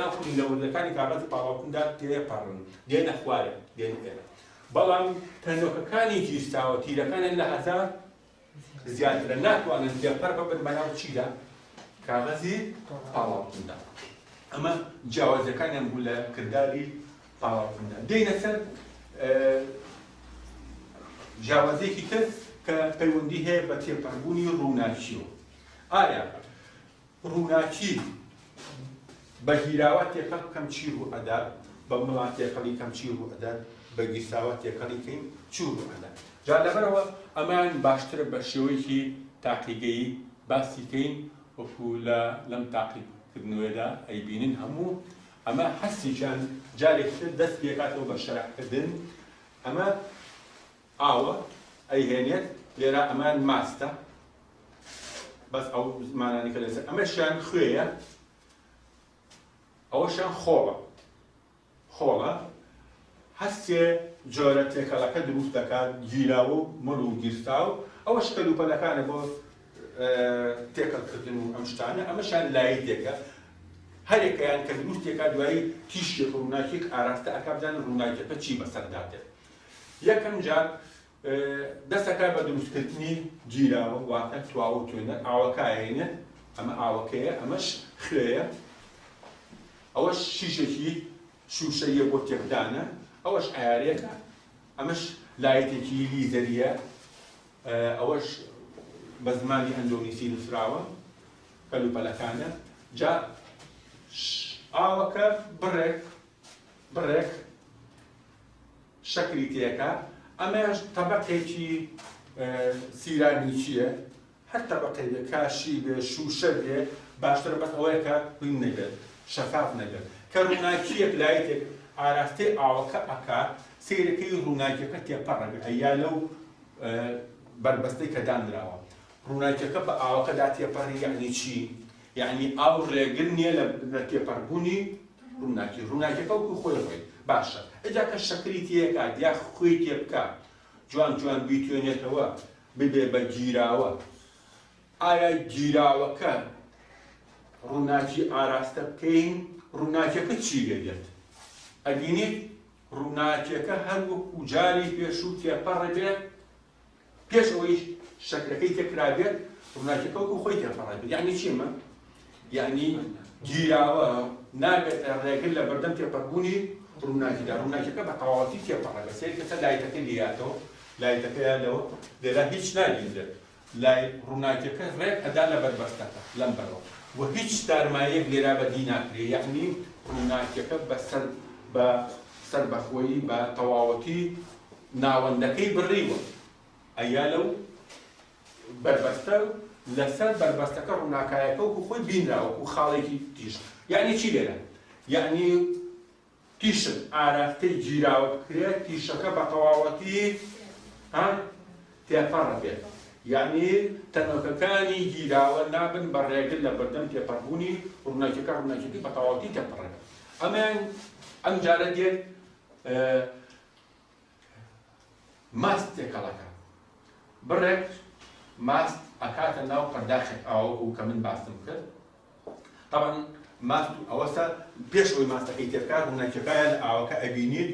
ناخۆی لە وردەکانی کاغەزی پاڵاوکوندا تێپەڕن دێنە خوارێ دێن ئێرە بەڵام تەنۆکەکانی گیرستاوە تیرەکانیان لە هەزار زیاترە ناتوانن تێپەڕ ببن بەناو چیدا کاغەزی پاڵاوکوندا ئەمە جیاوازەکانیان بوو لە کردداری پاڵاوکوندا دێنە سەر جیاوازێکی تر کە پەیوەندی هەیە بە تێپەڕبوونی ڕووناکیەوە ئایا ڕووناکی بە گیراوە تێکەڵ کەم چی ڕوو ئەدات بە مڵات تێکەڵی کەم چی ڕوو ئەدات بە گیرساوە تێکەڵی کەین چی ڕوو ئەدات جا لەبەرەوە ئەمان باشترە بە شێوەیەکی تاقیگەیی باسی کەین وەکو لەم تاقیکردنەوەدا ئەیبینن هەموو ئەمە هەستیشان جارێکتر دەست پێکاتەوە بە شەرحکردن ئەمە ئاوە ئەیهێنێت لێرە ئەمان ماستە بەس ئەو زمانانی کە لەسەر ئەمەشیان خوێیە ئەوەشیان خۆڵە هەستێ جۆرە تێکەڵەکە دروست دەکات گیراوە و مڵ و گیرستاو ئەوەش کەلوپەلەکانە بۆ تێکەڵکردن و ئەم شتانە ئەمەشیان لایەکە هەرێکیان کە دروستێکە دوایی تیشێک ڕووناکێک ئاراستە ئەکا بزانن ڕووناکیەکە چی بەسەردادێت یەکەم جار دەستەکە بە دروستکردنی گیراوە واتە تواوە و توێنەر ئاوەکایێنێ ئەمە ئاوەکەیە ئەمەش خوێیە ئەوەش شیشێکی شوشەیە بۆ تێکدانە ئەوەش ئایارێکە ئەمەش لایەتێکی لیزەریە ئەوەش بە زمانی ئەندۆنیسی نووسراوە کەلوپەلەکانە جا ئاوەکە بڕێک شەکری تێکە ئەمەش تەبەقێکی سیرانی چییە هەر تەبەقەی بێ کاشی بێ شوشە بێ باشتر بەس ئەوەیە کە ڕووی نەبێت شەفاف نەبێت کە ڕووناکیەک لایەتێک ئاراستەی ئاوەکە ئەکات سیرەکەی ڕووناکیەکە تێپەڕەبێت ئەیا لەو بربەستەی کە دانراوە ڕووناکیەکە بە ئاوەکەدا تێپەڕی یعنی چی؟ یعنی ئاو ڕێگر نییە لە تێپەڕبوونی ڕووناکیەکە وەکو خۆی باشە ئەجا کە شەکری تێکات یا خۆی تێ بکات جوان بیتوێنێتەوە ببێ بە گیراوە ئایا گیراوەکە ڕووناکی ئاراستە بکەین ڕووناکیەکە چی لێدێت ئەبینیت ڕووناکیەکە هەر وەکو جاری پێشوو تێپەڕە بێت پێش ئەوەی شەکلەکەی تێکرابێت ڕووناکیەکە وەکو خۆی تێپەڕە بێت یعنی چیمە؟ یعنی گیراوە نابێت ڕێگر لە بەردەم تێپەڕبوونی ڕووناکیدا ڕووناکیەکە بە تەواوەتی تێپەڕە بە سێر کەسە لایەتەکە لێیاتەوە لایەتەکەیان لەوە لێرە هیچ نابینرێت لای ڕووناکیەکە ڕێک ئەدا لە بەربەستەکە لەم بەرەوە و هیچ تارمایەک لێرا بەدی ناکرێ یعنی ڕووناکیەکە بە سەر بەخۆیی بە تەواوەتی ناوەندەکەی بڕیوە ئەیا لەو بربەستە لەسەر بربەستەکە ڕووناکایەکە وەکو خۆی بینراوە و خاڵێکی تیژ یعنی چی لێرە؟ یعنی تیشت ئاراستەی گیراوە بکرێت تیشەکە بە تەواوەتی تێپەڕە بێت یعنی تەنۆکەکانی گیراوە نابن بە ڕێگر لە بەردەم تێپەڕبوونی ڕووناکیەکە ڕووناکیەکەی بە تەواوەتی تێپەڕە بێت ئەم جارە دێت ماست تێکەڵەکە بڕێک ماست ئەکاتە ناو پەرداخێک ئاوە کە من باسم کرد طبعا ماست ئەوەستا پێش ئەوەی ماستەکەی تێبکات ڕووناکیەکەیان لە ئاوەکە ئەبینیت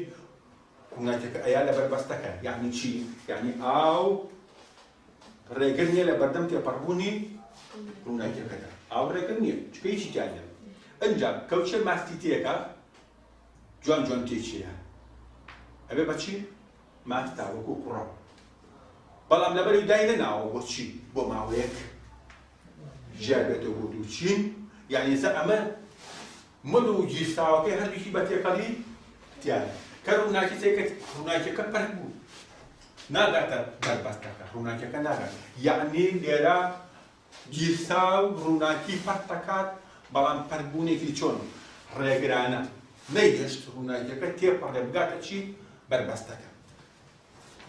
ڕووناکیەکە ئەیا لە بەربەستەکە یعنی چی؟ یعنی ئاو ڕێگر نییە لە بەردەم تێپەڕبوونی ڕووناکیەکەدا ئاو ڕێگر نییە چکە هیچی تیان نییە ئەنجا کەوچە ماستی تێکە جوان تێکیە ئەبێ بەچی؟ ماستا وەکو کوڕە بەڵام لەبەری دای نەناوە بۆچی؟ بۆ ماوەیەک ژیان بێتەوە بۆ دووچین یعنی زە ئەمە مڵ و گیرستاوەکەی هەردووکی بە تێکەڵی تیانە کە ڕووناکیەکە پەرک بوو ناگاتە بەربەستەکە ڕووناکیەکە ناگات یعنی لێرە گیرساو ڕووناکی پەرک دەکات بەڵام پەرکبوونێکی چۆن ڕێگرانە نەیهێشت ڕووناکیەکە تێپەڕێ بگاتە چی؟ بەربەستەکە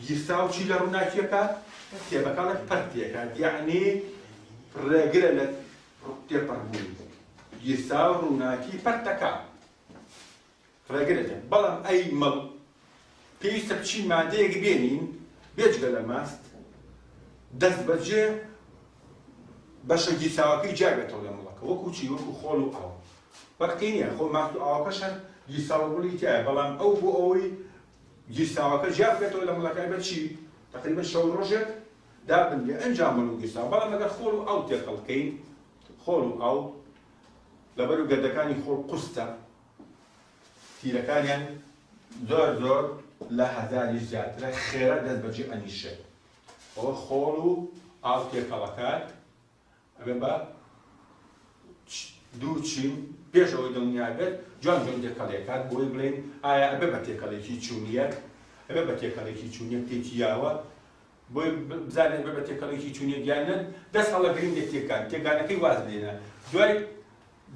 گیرساو چی لە ڕووناکیەکە؟ تێبەکەڵێک پەرک تێکات یعنی ڕێگرە لە تێپەڕبوونی گیرساو ڕووناکی پەرک دەکات ڕێگرێتە بەڵام ئەی مەڵ پێویستە بچین مادەیەک بێنین بێجگە لە ماست دەست بەجێ بەشە گیرساوەکەی جابێتەوە لە مڵەکە وەکو چی؟ وەکو خۆڵ و ئاو فەرقی نییە خۆ ماست و ئاوەکەش هەر گیرساوەگوڵی تایە بەڵام ئەو بۆ ئەوەی گیرساوەکە جیاب بێتەوە لە مڵەکەی بە چی؟ تقریبا شەو ڕۆژێک دابنگێ ئەنجام مڵ و گیرساو بەڵام ئەگەر خۆڵ و ئەو تێقەڵکەین خۆڵ و ئەو لەبەر و گەردەکانی خۆڵ قوستە تیرەکانیان زۆر لە هەزاری زیاترە خێرا دەست بەجێ ئەنیشێت ئەوە خۆڵ و ئاو تێکەڵەکات ئەبێ بە دوو چین پێش ئەوەی دڵنیا بێت جوان تێکەڵێکات بۆی بڵێن ئایا ئەبێ بە تێکەڵێکی چوونیەک ئەبێ بە تێکەڵێکی چوونیەک تێکیاوە بۆی بزانێت بە تێکەڵێکی چوونیەک یانن دەست هەڵەگرین لە تێکانەکەی واز لێنە دوای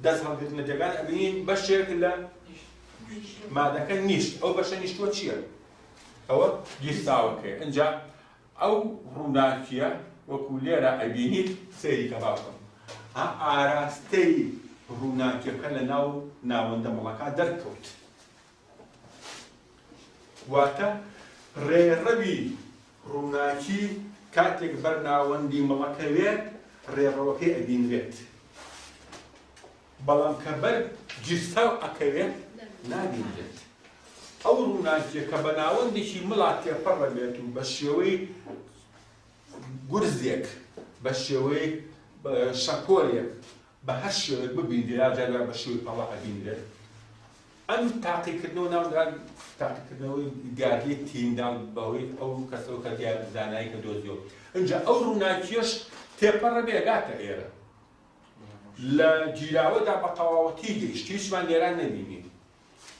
دەست هەڵگرتنە تێکان ئەبینین بەشێک لە مادەکە نیشت ئەو بەشە نیشتووە چییە؟ ئەوە گیرساوەکەی ئەنجا ئەو ڕووناکیە وەکو لێرە ئەبینیت سەیری کە باوکەم ئاراستەی ڕووناکیەکە لە ناو ناوەندە مڵەکە دەرکەوت واتە ڕێڕەوی ڕووناکی کاتێک بەر ناوەندی مڵەکەوێت ڕێڕەوەکەی ئەبینرێت بەڵام کە بەر گیرساو ئەکەوێت نابینرێت ئەو ڕووناکیە کە بە ناوەندێکی مڵا تێپەڕە بێت و بە شێوەی گورزێک بە شێوەی شەکۆڵێک بە هەر شێوەیەک ببینرێت جارێک بە شێوەی پەڵە ئەبینرێت ئەم تاقیکردنەوە ناودران تاقیکردنەوەی دیاردەی تیندال بەهۆی ئەو کەسەوە کە زانایی کە دۆزیەوە ئەنجا ئەو ڕووناکیەش تێپەڕە بێگاتە ئێرە لە گیراوەدا بە تەواوەتی گەیشت هیچمان لێران نەبینی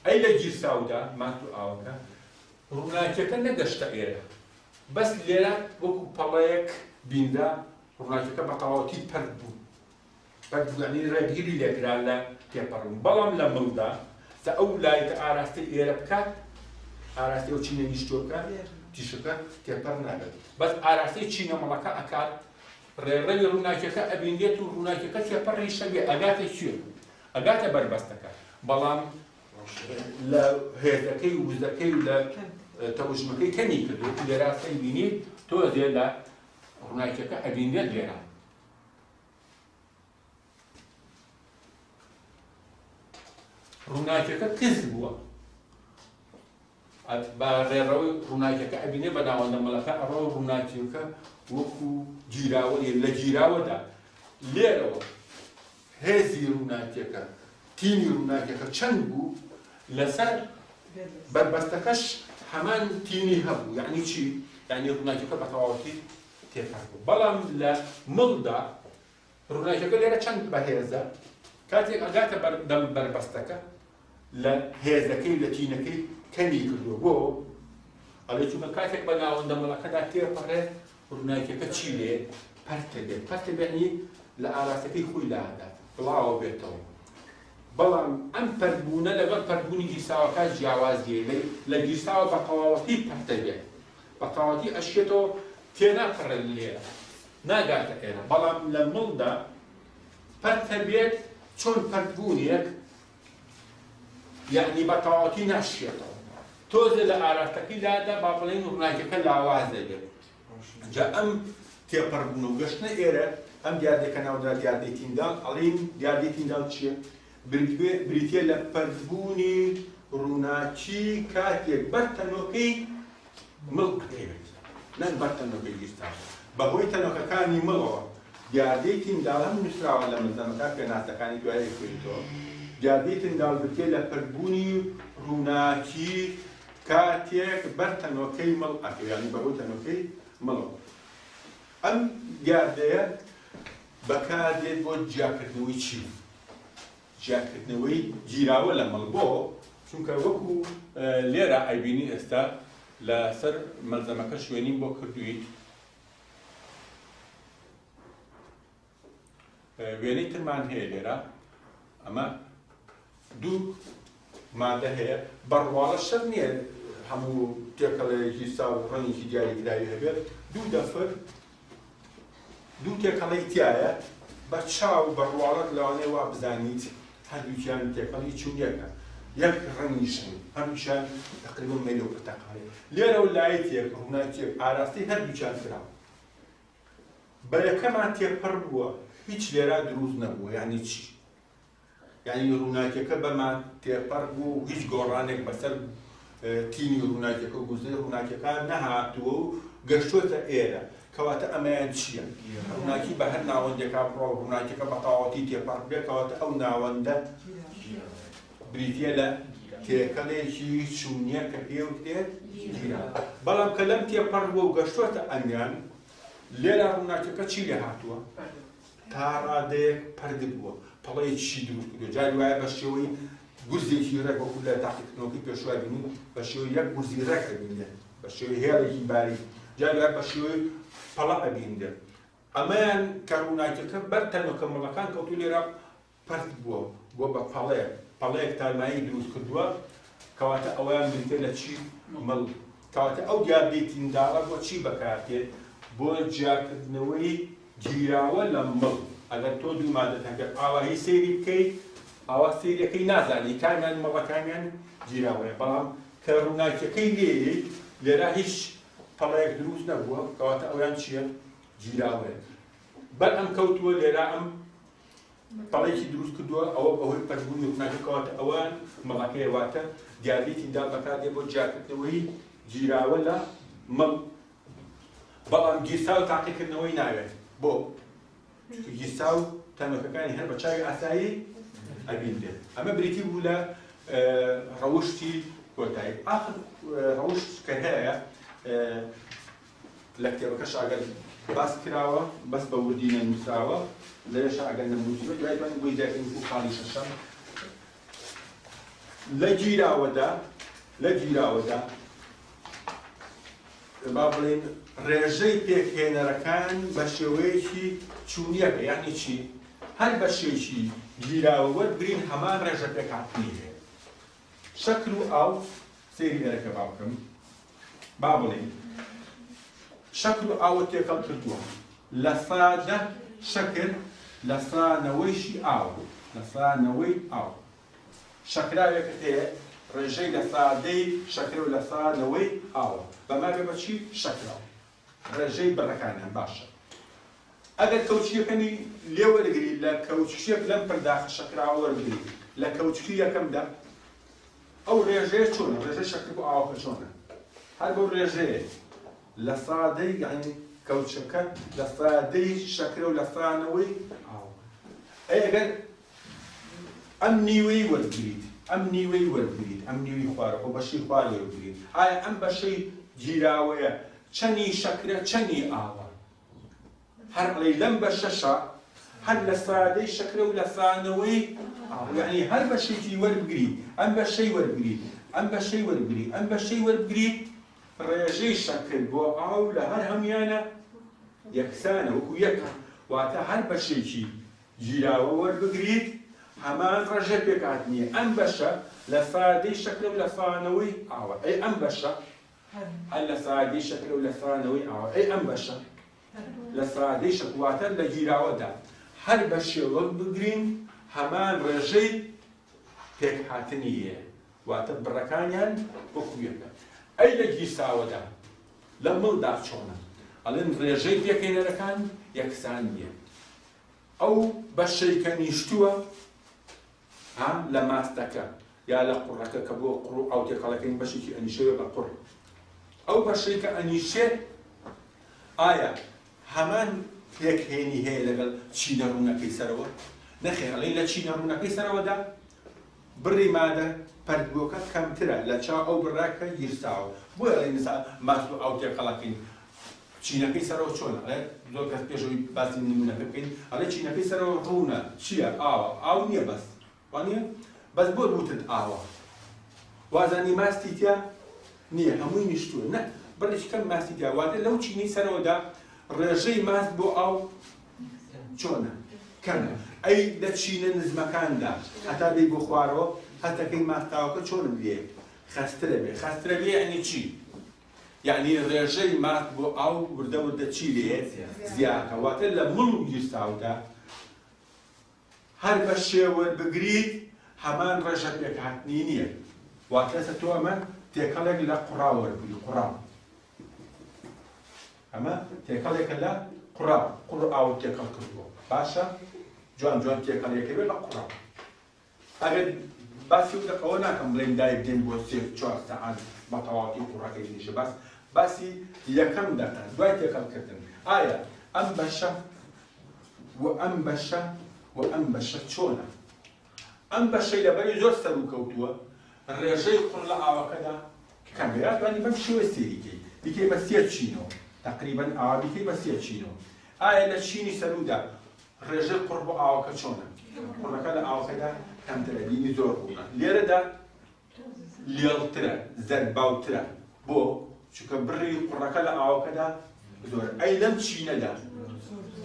ئەی لە گیرساودا مات و ئاوەکە ڕووناکیەکە نەگەشتە ئێرە بەس لێرە وەکو پەڵەیەک بیندا ڕووناکیەکە بە تەواوەتی پەرد بوو پەرد بوو یعنی ڕێگیری لێکرا لە تێپەڕبوون بەڵام لە مڵدا ئەو لایەکە ئاراستی ئێرە بکات ئاراستی ئەو چینە نیشتۆ بکات تیشەکە تێپەڕ نابێت بەس ئاراستی چینە مڵەکە ئەکات ڕێڕەوی ڕووناکیەکە ئەبینێت و ڕووناکیەکە تێپەڕی شەبێ ئەگاتە چیە؟ ئەگاتە بەربەستەکە بەڵام لە هێزەکەی و وزەکەی و لە تەوژمەکەی کەمی کردو لێرە بینیت تۆزێ لە ڕووناکیەکە ئەبینێت لێرە ڕووناکیەکە کز بووە بە ڕێڕەوەی ڕووناکیەکە ئەبینێ بە ناوەندە مەڵەکە ئەڕۆ ڕووناکیەکە وەکو گیراوە لە گیراوەدا لێرەوە هێزی ڕووناکیەکە تینی ڕووناکیەکە چەند بوو لەسەر بربەستەکەش هەمان تینی هەبوو یعنی چی؟ یعنی ڕووناکیەکە بە تەواوەتی تێپەڕ بوو بەڵام لە مڵدا ڕووناکیەکە لێرە چەند بەهێزە کاتێک ئەگاتە دەم بربەستەکە لە هێزەکەی لە تینەکەی کەمی کردووە بۆ ئەڵێ چونکە کاتێک بە ناوەندە مڵەکەدا تێپەڕێت ڕووناکیەکە چی لێ؟ پەرتە بێت پەرتە بێنی لە ئاراستەکەی خۆی داهات بڵاوە بێتەوە بەڵام ئەم پەردبوونە لەگەڵ پەردبوونی گیرساوەکە جیاوازیە لە گیرساوە بە تەواوەتی پەرتە بێت بە تەواوەتی ئەشێتەوە تێناپەڕێت لێرە ناگاتە ئێرە بەڵام لە مڵدا پەرتە بێت چۆن پەردبوونیەک یعنی بە تەواوەتی ناشێتەوە تۆزە لە ئاراستەکەیدادا با بڵێن ڕووناکیەکە لاواز دەبێت جا ئەم تێپەڕبوون و گەشتنە ئێرە ئەم دیاردەکە ناودرا دیاردەی تینداڵ ئەڵێن دیاردەی تینداڵ چییە؟ بریتیە لە پەردبوونی ڕووناکی کاتێک بەرتەنۆکەی مڵ ئەکەوێت نەک بەرتەنۆکەی گیرساو بەهۆی تەنۆکەکانی مڵەوە دیاردەی تینداڵ هەم نووسراوە لە مەزەمەکە پێناسەکانی دوایە کوێتەوە دیاردەی تینداڵ بریتیە لە پەردبوونی ڕووناکی کاتێک بەرتەنۆکەی مڵ ئەکەوێت یعنی بەهۆی تەنۆکەی مڵەوە ئەم دیاردەیە بەکاردێت بۆ جیاکردنەوەی چی؟ جیاکردنەوەی گیراوە لە مڵ بۆ چونکە وەکو لێرە ئەیبینی ئێستا لەسەر مەلزەمەکە شوێنیم بۆ کردویت وێنەی ترمان هەیە لێرە ئەمە دوو مادە هەیە بەڕواڵە شەر نییە هەموو تێکەڵەیەکی ساو ڕەنێکی دیاریکراوی هەبێت دوو دەفر دوو تێکەڵەی تایە بە چاو بەڕواڵەت لەوانەیە وا بزانیت هەردووکیان تێکەڵی چوونیەکە یەک ڕەنیشن هەردووکیان تقریبا مەیلە و پرتەقاڵی لێرە و لایەتێک ڕووناکیەک ئاراستی هەردووکیان کراوە بە یەکەمان تێپەڕ بووە هیچ لێرە دروست نەبووە یعنی چی؟ یعنی ڕووناکیەکە بەمان تێپەڕ بوو هیچ گۆڕانێک بەسەر تینی ڕووناکیەکە و گوزەی ڕووناکیەکە نەهاتووە و گەشتوۆتە ئێرە کەواتە ئەمەیان چییە؟ ڕووناکی بە هەر ناوەندێکا بڕۆ ڕووناکیەکە بە تەواوەتی تێپەڕ بێت کەواتە ئەو ناوەندە بریتە لە تێکەڵێکی چوونیە کە پێوترێت گیرا. بەڵام کە لەم تێپەڕ بووە و گەشتوۆتە ئەمیان لێرە ڕووناکیەکە چی لێ هاتووە؟ تا ڕادەیەک پەرد بووە پەڵەیەکی دروست کردووە. جاری وایە بە شێوەی گورزێکی ڕێک وەکو لە تاقیکردنەوەکەی پێشوای بینین بە شێوەی یەک گورزی ڕێک ئەبینێت بە شێوەی هێڵێکی باریک، جاری وایە بە شێوەی پەڵە ئەبینێت. ئەمەیان کە ڕووناکیەکە بەر تەنۆکە مەڵەکان کەوتو لێرە پەرد بووە بە پەڵەیەک تارمایی دروست کردووە کەواتە ئەویان بریتە لە چی؟ مەڵ. کەواتە ئەو دیابێتینداڵە بۆ چی بەکارتێت؟ بۆ جیاکردنەوەی گیراوە لە مەڵ. ئەگەر تۆ دوو مادەت هەبێت ئاوایی سەیری بکەیت ئاوا سەیرەکەی نازانی کامیان مەڵەکانیان گیراوەیە، بەڵام کە ڕووناکیەکەی لێیت لێرە هیچ پەڵەیەک دروست نەبووە کەواتە ئەویان چییە؟ گیراوەیە. بەر ئەم کەوتووە لێرە ئەم پەڵەیەکی دروست کردووە ئەوە بەهۆی پەربوونی ڕووناکیەکە کەواتە ئەوان مەڵەکەی واتە دیابێتینداڵ بەکاردێت بۆ جیاکردنەوەی گیراوە لە مەڵ. بەڵام گیرسا و تاقیکردنەوەی ناوێت. بۆ؟ گیرسا و تەنۆکەکانی هەر بە چاوی ئاسایی ئەبیندێت. ئەمە بریتی بوو لە ڕەوشتی کۆتایی. ئاخر ڕەوشت کە هەیە لە کتێبەکەش ئەگەر باس کراوە بەس بە وردی نەنووسراوە لەش ئەگەر نەنووسیوە دوای دوای بۆی دەکەین و خاڵی شەشەم لە گیراوەدا با بڵێن ڕێژەی پێکهێنەرەکان بە شێوەیەکی چوونیەکە. یعنی چی؟ هەر بە شێوەیەکی گیراوە وەربگرین هەمان ڕێژە پێکهاتنی هەیە. شەکل و ئاو سەیری ئێرەکە با بکەم. با بڵێن شەکل و ئاوە تێکەڵ کردووە لە سادە شەکل لە سانەوەیشی ئاو. لە سانەوەی ئاو شەکراوێکت هەیە ڕێژەی لە سادەی شەکر و لە سانەوەی ئاوە بەما بێ بەچی؟ شەکراوە ڕێژەی بەڕەکانیان باشە. ئەگەر کەوچیەکەنی لێ وەرگری لە کەوچکیەک لەم پرداخە شەکراوە وەرگری لە کەوچکی یەکەمدا ئەو ڕێژەیە چۆنە؟ ڕێژەی شەکر بۆ ئاوەکە چۆنە؟ هەر بەو ڕێژەیە لە سادەی یعنی کەوچەکە لە سادەی شەکرە و لە سانەوەی ئاوە. ئەگەر ئەم نیوەی وەرگریت ئەم نیوەی خوارەوە بەشی خوار وەرگریت ئایا ئەم بەشەی گیراوەیە چەنی شەکرە چەنی ئاوە؟ هەر ئەڵێ لەم بەشەشە هەر لە سادەی شەکرە و لە سانەوەی ئاوە. یعنی هەر بەشێکی وەربگریت ئەم بەشەی وەربگریت ئەم بەشەی وەربگریت ئەم بەشەی وەربگریت ڕێژەی شەکل بۆ ئاو لە هەر هەمیانە یەکسانە وەکو یەکە. واتە هەر بەشێکی گیراوە وەربگریت هەمان ڕێژە پێکهاتنیە. ئەم بەشە لە سادەی شەکرە و لە سانەوەی ئاوە. ئەی ئەم بەشە هەر لە سادەی شەکرە و لە سانەوەی ئاوە. ئەی ئەم بەشە لە سادەی شەکل واتە لە گیراوەدا هەر بەشێ وەربگرین هەمان ڕێژەی پێکهاتنیە واتە بڕەکانیان وەکو یەکە. ئەی لە گیرساوەدا لە مڵدا چۆنە؟ ئەڵێن ڕێژەی پێکهێنەرەکان یەکسان نییە. ئەو بەشەی کە نیشتووە لە ماستەکە یا لە قوڕەکە کە بۆ قوڕ و ئاو تێکەڵەکەی بەشێکی ئەنیشەوە بە قوڕ ئەو بەشەی کە ئەنیشێت ئایا هەمان پێکهێنی هەیە لەگەڵ چینە ڕوونەکەی سەرەوە؟ نەخێر ئەڵێن لە چینە ڕوونەکەی سەرەوەدا بڕی مادە پەردبووەکە کەمترە لە چاو ئەو بڕاکە گیرساوە. بۆیە ئەڵێن ماست و ئاو تێکەڵەکەی چینەکەی سەرەوە چۆنە؟ ئەڵێ زۆر کەس پێشەوەی باسی نمونەکە بکەین ئەڵێ چینەکەی سەرەوە ڕوونە چییە؟ ئاوە. ئاو نییە بەس وانە؟ بەس بۆ وتت ئاوە وازانی ماستی تیا نییە هەمووی نیشتووە. نە بڕێکی کەم ماستی تیا واتە لەو چینەی سەرەوەدا ڕێژەی ماست بۆ ئاو چۆنە؟ کەمە. ئەی لە چینە نزمەکاندا هەتا بێی بۆ خوارەوە هەتەکەی ماستاوەکە چۆنم لێ؟ خەسترە بێ. خەسترە بێ یعنی چی؟ یعنی ڕێژەی ماست بۆ ئاو وردە وردە چی لێ؟ زیاتە. واتە لە مڵ و گیرساودا هەر بە شێوە بگریت هەمان ڕێژە پێکهاتنی نییە. واتە تۆ ئەمە تێکەڵێک لە قوڕا وەربگری. قوڕا ئەمە تێکەڵێکە لە قوڕ ئاو تێکەڵ کردووە. باشە؟ جوان جوان تێکەڵێکە بێت لە قوڕا. ئەگەر باسی ئەوە ناکەم بڵێم دایک دێن بۆ 4 سەعات بە تەواوی قوڕەکەی نیشە باسی یەکەم دەکەن دوای تێکەڵکردن ئایا ئەم بەشە و ئەم بەشە چۆنە ئەم بەشەی لەبەری زۆر سەر و کەوتووە ڕێژەی قوڕ لە ئاوەکەدا کەمێرا دوانی بەم شێوە سێریکەی بیکەی بە 3 چینەوە تقریبا ئاوا بیکەی بە 3 چینەوە ئایا لە چینی سەرودا ڕێژەی قوڕ بۆ ئاوەکە چۆنە قوڕەکە لە ئاوەکەدا کەمترە بینی زۆر بوونە لێرەدا لێڵترە زەرباوترە بۆ چونکە بڕی قوڕەکە لە ئاوەکەدا زۆر ئەی لەم چینەدا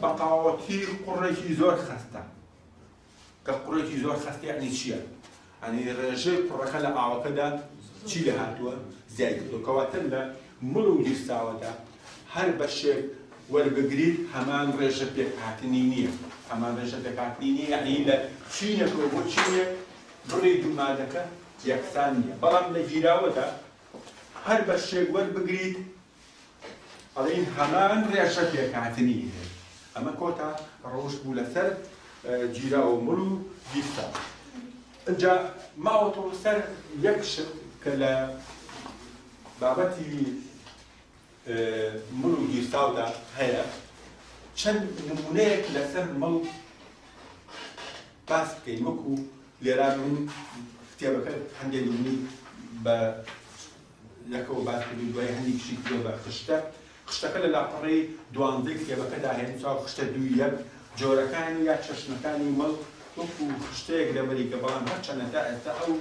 بە تەواوەتی قوڕێکی زۆر خەستە کە قوڕێکی زۆر خەستە یعنی چییە؟ ئەنی ڕێژەی قوڕەکە لە ئاوەکەدا چی لە هاتووە زیای کردووە کەواتە لە مڵ و گیرساوەدا هەر بەشێک وەربگریت هەمان ڕێژە پێکهاتنی نییە هەمان ڕێژە پێکهاتنی نییە یعنی لە چینێکەوە بۆ چینێک بڕی دوو مادەکە یەکسان نییە بەڵام لە گیراوەدا هەر بەشێک وەربگریت ئەڵێن هەمان ڕێژە پێکهاتنی هەیە ئەمە کۆتا ڕۆژ بوو لەسەر گیراوە مڵ و گیرساو اینجا ماوەتەوە سەر یەک شت کە لە بابەتی مڵ و گیرساودا هەیە چەند نمونەیەک لەسەر مڵ باس بکەین وەکو لێرا من کتێبەکە هەندێک نمونەی بە یەکەوە باس کردو دوای هەندێکیشی کردووە بە خشتەکە لە لاپەڕەی 12 کتێبەکەدا هێن چاو خشتە 2 جۆرەکانی یا چەشنەکانی مڵ وەکو خشتەیەک لەبەری کە بەڵام هەرچەندە تا ئێستا ئەو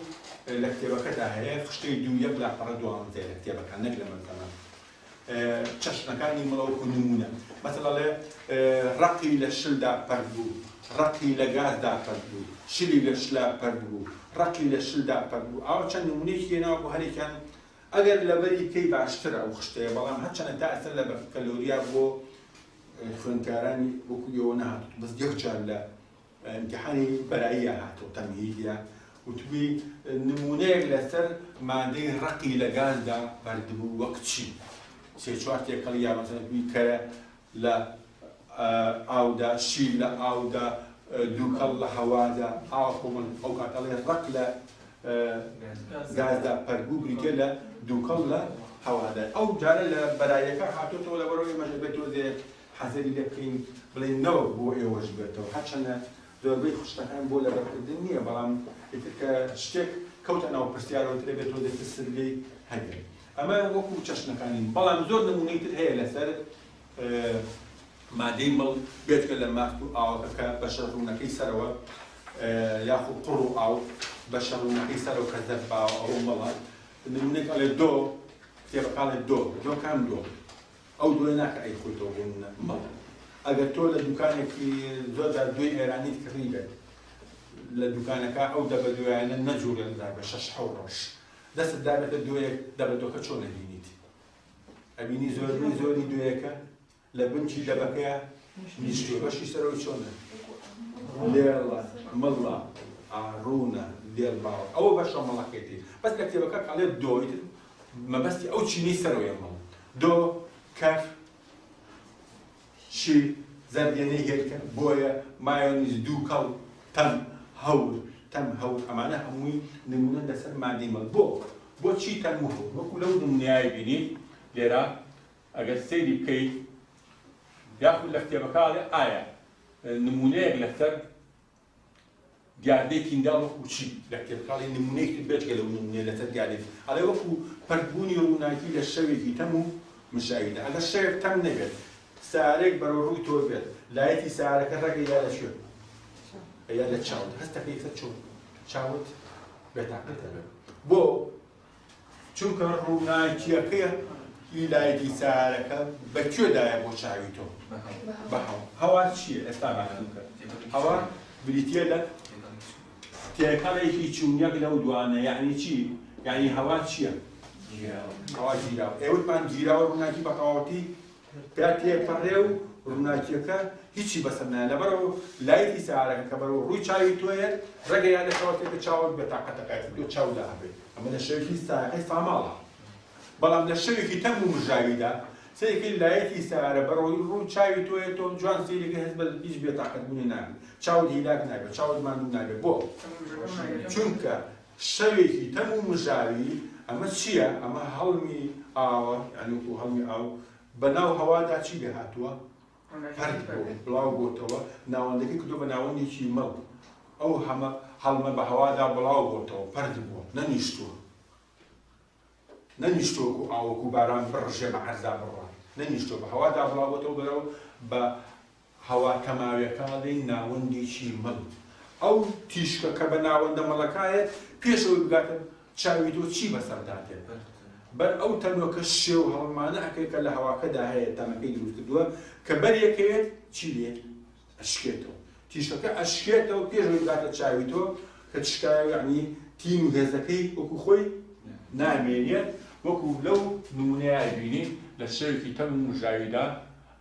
لە کتێبەکەدا هەیە خشتەی 2 لاپەڕە 12 لە کتێبەکان نەک لە مەرجەمە چەشنەکانی مڵەوەکو نمونە مەسەڵە لێ ڕقی لە شلدا پەرد بوو ڕقی لە گازدا پەرد بوو شلی لە شلا پەرد بوو ڕقی لە شلدا پەرد بوو ئەوە چەند نمونەیەکی هێناوە بۆ هەرێکیان ئەگەر لەبەری کەی باشترە ئەو خشتەیە بەڵام هەرچەندە تا ئێستا لە کەلۆریا بۆ خوێندکارانی وەکو ئێوە نەهاتوو بەس یەکجار لە امتحانی بەراییە هاتوو تەمهیدیە وتوی نمونەیەک لەسەر مادەی ڕقی لە گازدا پەرد بوو وەک چی سێ چوار تێکەڵ یا مەسەڵەن کە لە ئاودا شیل لە ئاودا دووکەڵ لە هەوادا ئاوەکۆمن ئەو کاتەڵێ ڕق لە گازدا پەربوو بریتێ لە دووکەڵ لە هەوادا ئەو جارە لە بەرایەکە هاتوۆتەوە لە بەرەوەی مەژە بێتەوە دێ حەزەری لێ بکەین بڵێن نەوە بۆ ئێوەش بێتەوە هەرچەندە زۆربەی خوشتەکان بۆ لەبەرکردن نییە بەڵام کە شتێک کەوتە ناو پرسیارەوە ترێ بێتەوە دێتە سرگەی هەگەر ئەمە وەکو چەشنەکانی بەڵام زۆر نمونەی تر هەیە لەسەر مادەی مڵ بێتکە لە ماست و ئاوەکە بەشە ڕوونەکەی سەرەوە یاخود قوڕ و ئاو بەشە ڕوونەکەی سەرەوە کە دەرباوە ئەوە مەڵات نمونەیەک ئەڵێ دۆ کتێبەکەڵێ دۆ کام دۆ ئەو دوێ ناکە ئەی خۆیتەوە بۆ مەڵ ئەگەر تۆ لە دوکانێکی زۆردا دوێی ئێرانیت کڕی بێت لە دوکانەکە ئەو دەبە دوایانە نەجوورێندا بە 6 ڕۆژ دەستت دابێتە دوێک دەبەتۆکە چۆن ئەبینیت ئەبینی زۆری دوێیەکە لە بنچی دەبەکەیە نیشتوە بەشی سەرەوەی چۆنە لێڵە مڵە ئاڕوونە لێڵباوە ئەوە بەشە مەڵەکەیتی بەس لە کتێبەکە کاڵێت دۆیت مەبەستی ئەو چینەی سەرەوەی مەڵ دۆ کەف شی زەردێنەی هێلکە بۆیە مایۆنیز دووکەڵ تەم هەور ئەمانە هەمووی نمونە لەسەر مادەی مەڵ بۆ چی تەم و هەور وەکو لەو نمونەیە بینیت لێرە ئەگەر سەیری بکەیت یاخود لە کتێبەکەڵێ ئایا نمونەیەک لەسەر دیاردەی تینداڵ وەکو چی لە کتێبەکەڵێ نمونەیەکی بێتکە لەو نمونەیە لەسەر دیاردەی ئەڵێ وەکو پەردبوونی ڕووناکی لە شەوێکی تەم و مشاهیدە ئەگەر شەوێک تەم نەبێت سارێک بەرەو ڕووی تۆ بێت لایەتی سارەکە ڕێگە یا لە شوێ یا لە چاوت هەستەکەی سەر چۆن چاوت بێتاقەتە بێت بۆ چونکە ڕووناکیەکەیە لایەتی سارەکە بەکوێدایە بۆ چاوی تۆ بە هەوا چییە ئێستا بانەکە هەوا بریتە لە تێکەڵێکی چوونیەک لەو دوانە یعنی چی یعنی هەوا چییە هەوا گیراوە ئێوتمان گیراوە ڕووناکی بە تەواوەتی پێ تێپەڕێ و ڕووناکیەکە هیچی بەسەر نایە لەبەرەوە لایەتی سارەکە کە بەرەوە ڕووی چاوی تۆیە ڕێگەیان لەکەواتێکە چاوت بێتاقەتەکەیت تۆ چاو دابێت ئەمە لە شەوێکی ساەکەی ساماڵە بەڵام لە شەوێکی تەم و مژاویدا سەیەکی لایەتی سارە بەڕۆی ڕوو چاوی تۆ جوان سێرێکی هەست بە هیچ بێتاقەتبوونی نابێت چاوت هیلاک نابێت چاوت ماندوو نابێت بۆ چونکە شەوێکی تەم و مژاوی ئەمە چییە؟ ئەمە هەڵمی ئاوە یعنی هەڵمی ئاو بەناو هەوادا چی لێ هاتووە؟ پەرد بووە بڵاو بۆتەوە ناوەندەکەی کردو بە ناوەندێکی مەڵ ئەو هەمە هەڵمە بە هەوادا بڵاو بۆتەوە پەرد بووە نەنیشتووە نەنیشتۆکو ئاوەکو باران بڕژێ بە عەرزا بڕوە نەنیشتۆ بە هەوادا بڵاو بۆتەوە بەرەوە بە هەوا تەماویەکانی ناوەندێکی مەڵ ئەو تیشکە کە بە ناوەندە مەڵەکایە پێشەوەی بگاتە چاوی تۆ چی بەسەرداتێت بەر ئەو تەنۆکە شێ و هەڵمانە ئەەکەی کە لە هەواکەدا هەیە تەمەکەی دروست کردووە کە بەریەکەوێت چی لێت ئەشکێتەوە تیشکەکە ئەشکێتەوە پێشەوەی بگاتە چاوی تۆ کە تشکایە یعنی تیم و هێزەکەی وەکو خۆی نامێنێت وەکو لەو نمونەیە بینی لە شەوێکی تەم و مژاویدا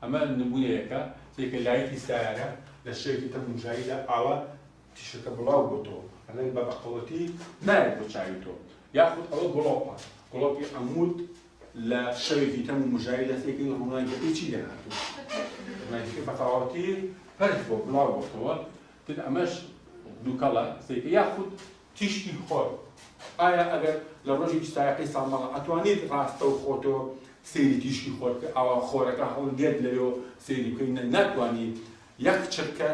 ئەمە نمونەیەکە سێکە لایەتی سایارە لە شەوێکی تەم و مژاویدا ئاوە تیشەکە بڵاو بۆتەوە ئەڵێن بە بەقەوەتی نایێت بۆ چاوی تۆ یاخود ئەوە گڵۆپە گڵۆپی ئەمود لە شەوێکی تەم و مژاویدا سێکی ڕووناکیەکەی چی لێ هاتووە ڕووناکیەکەی بەتەواوەتی پەرد بۆ بڵاو بۆتەوە تر ئەمەش دووکەڵە سێکە یاخود تیشکی خۆر ئایا ئەگەر لە ڕۆژی سایەکەی ساڵمەڵە ئەتوانیت ڕاستە و خۆتەوە سێری تیشکی خۆر ئەوە خۆرەکە هەڵدێت لەوێ سێری بکەین ناتوانیت یەک چرکە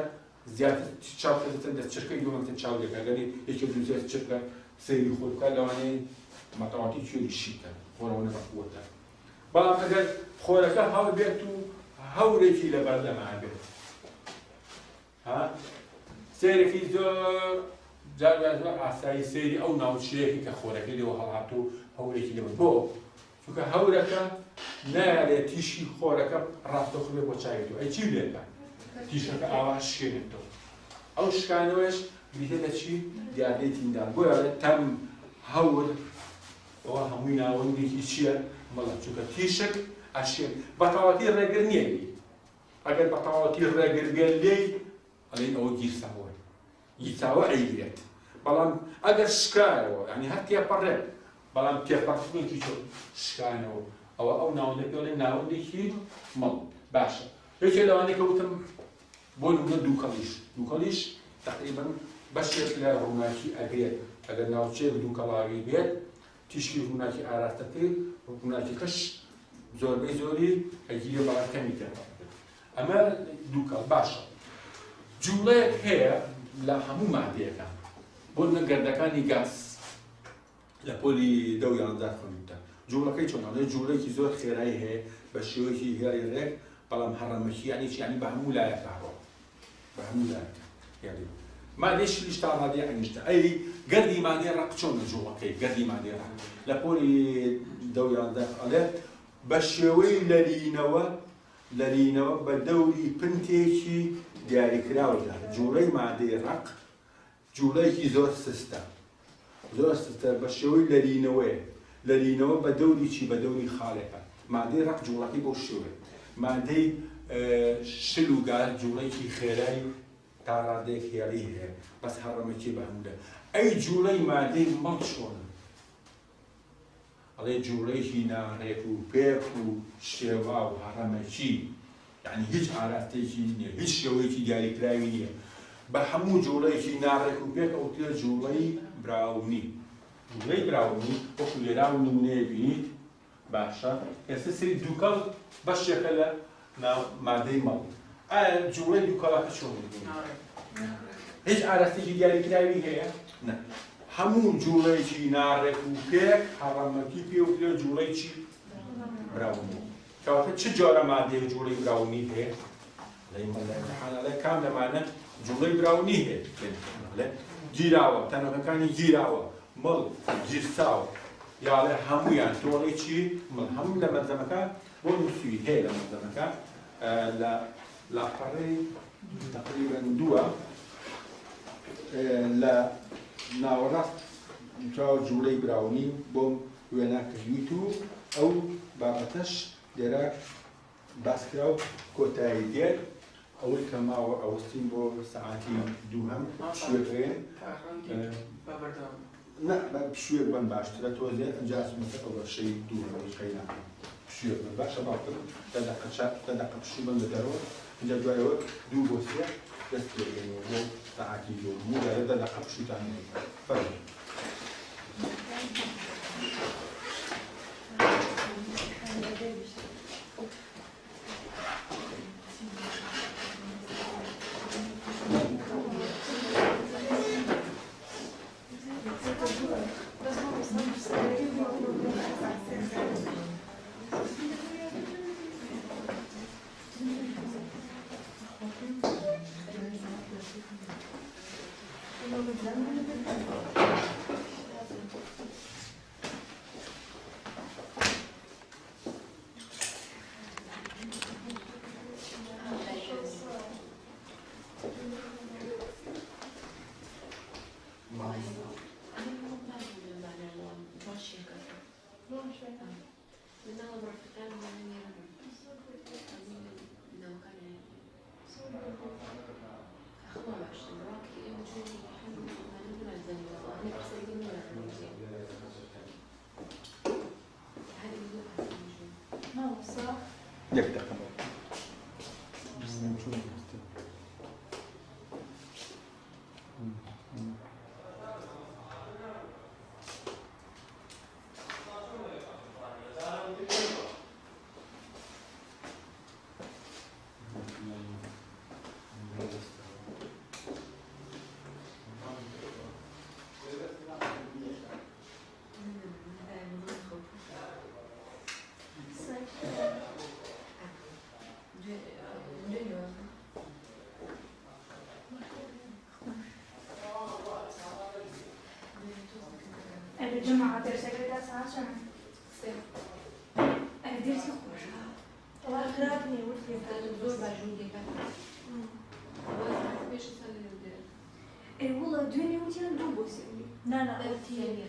زیاتر چاوکەتە دەست چرکەی دووەمەکە چاو دەکەگەری یەکێک دوو زیات چرکە سێری خۆر بکات لەوانەیە مەتەواتی کوێری شیکە خۆرەوە نەبەخوەتە بەڵام ئەگەر خۆرەکە هەڵ بێت و هەورێکی لەبەر لەما بێت سێرێکی زۆر جار زۆر ئاسایی سێری ئەو ناوچەیەکی کە خۆرەکەی لێوە هەڵهاتوو هەورێکی لەوە بۆ چونکە هەورەکە نایەت تیشکی خۆرەکە ڕاستەوخبێ بۆ چاوی تۆ ئەی چی لێکە تیشەکە ئاوا شکێنێتەوە ئەو شکانەوەش بریتە لە چی دیاردەی تیندار بۆیە تەم هەور ئەوە هەمووی ناوەندێکی چییە مەڵە چونکە تیشک ئەشکێن بەتەواوەتی ڕێگر نییە ئەگەر بەتەواوەتی ڕێگر بێت لێی ئەڵێن ئەوە گیرساوە گیرساوە ئەیبێت بەڵام ئەگەر شکایەوە یعنی هەر تێپەڕێت بەڵام تێپەڕکردنێکی چۆن شکانەوە ئەوە ئەو ناوەندێک دەڵێن ناوەندێکی مەڵ باشە یەکێ لەوانەیە کە وتم بۆ نمونە دووکەڵیش تقریباً بەشێک لە ڕووناکی ئەگرێت ئەگەر ناوچەیەک دووکەڵاوی بێت تیشکی ڕووناکی ئاراستەکەی ڕووناکیەکەش زۆربەی زۆری ئەگیرە بەڵام کەمی تێپەڕێت ئەمە دووکەڵ باشە جوڵەیەک هەیە لە هەموو مادەیەکان بۆ گەردەکانی گاز لە پۆلی 11 خوێنتە جوڵەکەی چۆنڵێ جوڵێکی زۆر خێرایی هەیە بە شێوەیەکی هێڵی ڕێک بەڵام هەڕەمەکی یعنی چی یعنی بە هەموو لایەکە ڕۆ بە هەموو لایەکە یعنی مادەی شلیش تا مادەی ئەنیشتە ئەی گەردی مادەی ڕق چۆنە جوڵەکەی گەردی مادەی ڕق لە پۆلی 11 ئەڵێ بە شێوەی لەرینەوە بە دەوری پنتێکی دیاریکراوەدا جوڵەی مادەی ڕق جوڵەیەکی زۆر سستە بە شێوەی لەرینەوە بە دەوری چی بە دەوری خاڵێکە مادەی ڕق جوڵەکەی بۆ شێوێ مادەی شل و گاز جوڵەیەکی خێرایی تا ڕادەیەک هێڵی هەیە بەس هەڕەمەکی بە هەموودا ئەی جوڵەی مادەی مەڵ چۆنە ئەڵێ جوڵەیەکی ناڕێک و پێک و شێوا و هەڕەمەکی یعنی هیچ ئاراستێکی نییە هیچ شێوەیەکی دیاریکراوی نییە بە هەموو جوڵەیەکی ناڕێک و پێک ئەو تێ جوڵەی براونی وەکو لێرا و نمونەیە بینیت باشە ئێستا سری دووکەڵ بەشێکە لە مادەی مەڵ ئایا جوڵەی دووکەڵەکە چۆن هیچ ئاراستێکی دیاریکراوی هەیە نە هەموو جوڵەیەکی ناڕێک و پێک هەڕەمەکی پێ و پێ جوڵەی چی براونی کەواتە چ جۆرە مادەیە جوڵەی براونی هەیە لە کام لەمانە جوڵەی براونی هەیە گیراوە تەنەکەکانی گیراوە مەڵ گیرساوە یاڵێ هەموویان تۆڵێکی مەڵ هەموو لە مەرزەمەکە بۆ نووسوی هەیە لە مەرزەمەکە لە لاقەڕەی تقریباً دووە لە ناوەڕاست جوڵەی براونی بۆم وێنە کردویت و ئەو بابەتەش لێرە باسکرا و کۆتایی دێت ئەوەی کە ماوە ئەوەستین بۆ سەعاتی دووهەم شوێکرێن شوێک بن باشترە تۆزێ ئەنجاز مەسە ئەو بەشەی دووهەم خەینا پشووە بن باشە باوکم دەدەقە پشوو بن لە دەرەوە اینجا دوایەوە 2 بۆ 3 دەست پێگەینەوە بۆ سەعاتی 2 موگارە دەدەقە پشووتان فەرمووی یک دقیقه الجمعة درسك ساعات شنو؟ أنا درسي خوشة. والله خرابني ولدي دكتور باجودي كان. باش يصلي الوداد. إي والله دوني ولدي ندوب وسوي. لا ولدي.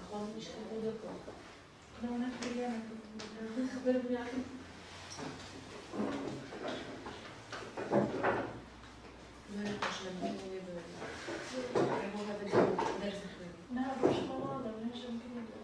أخوان مش كانوا دكتور. لو نخبر لي أنا كنت خبرني عنه. ما نقدرش نعمل لا باش خلاص نجم كده.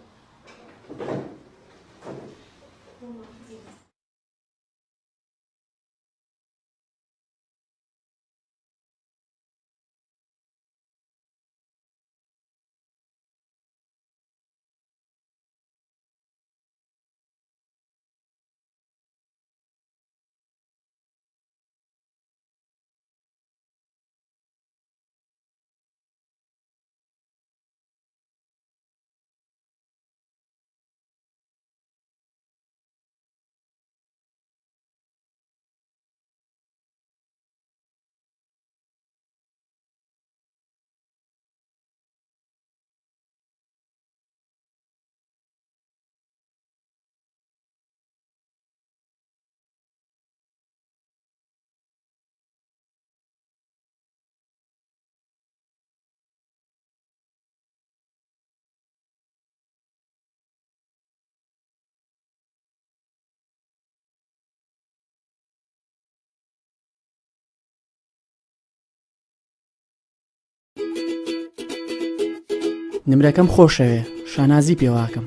نمرەکەم خۆشەوێ شانازی پێواکەم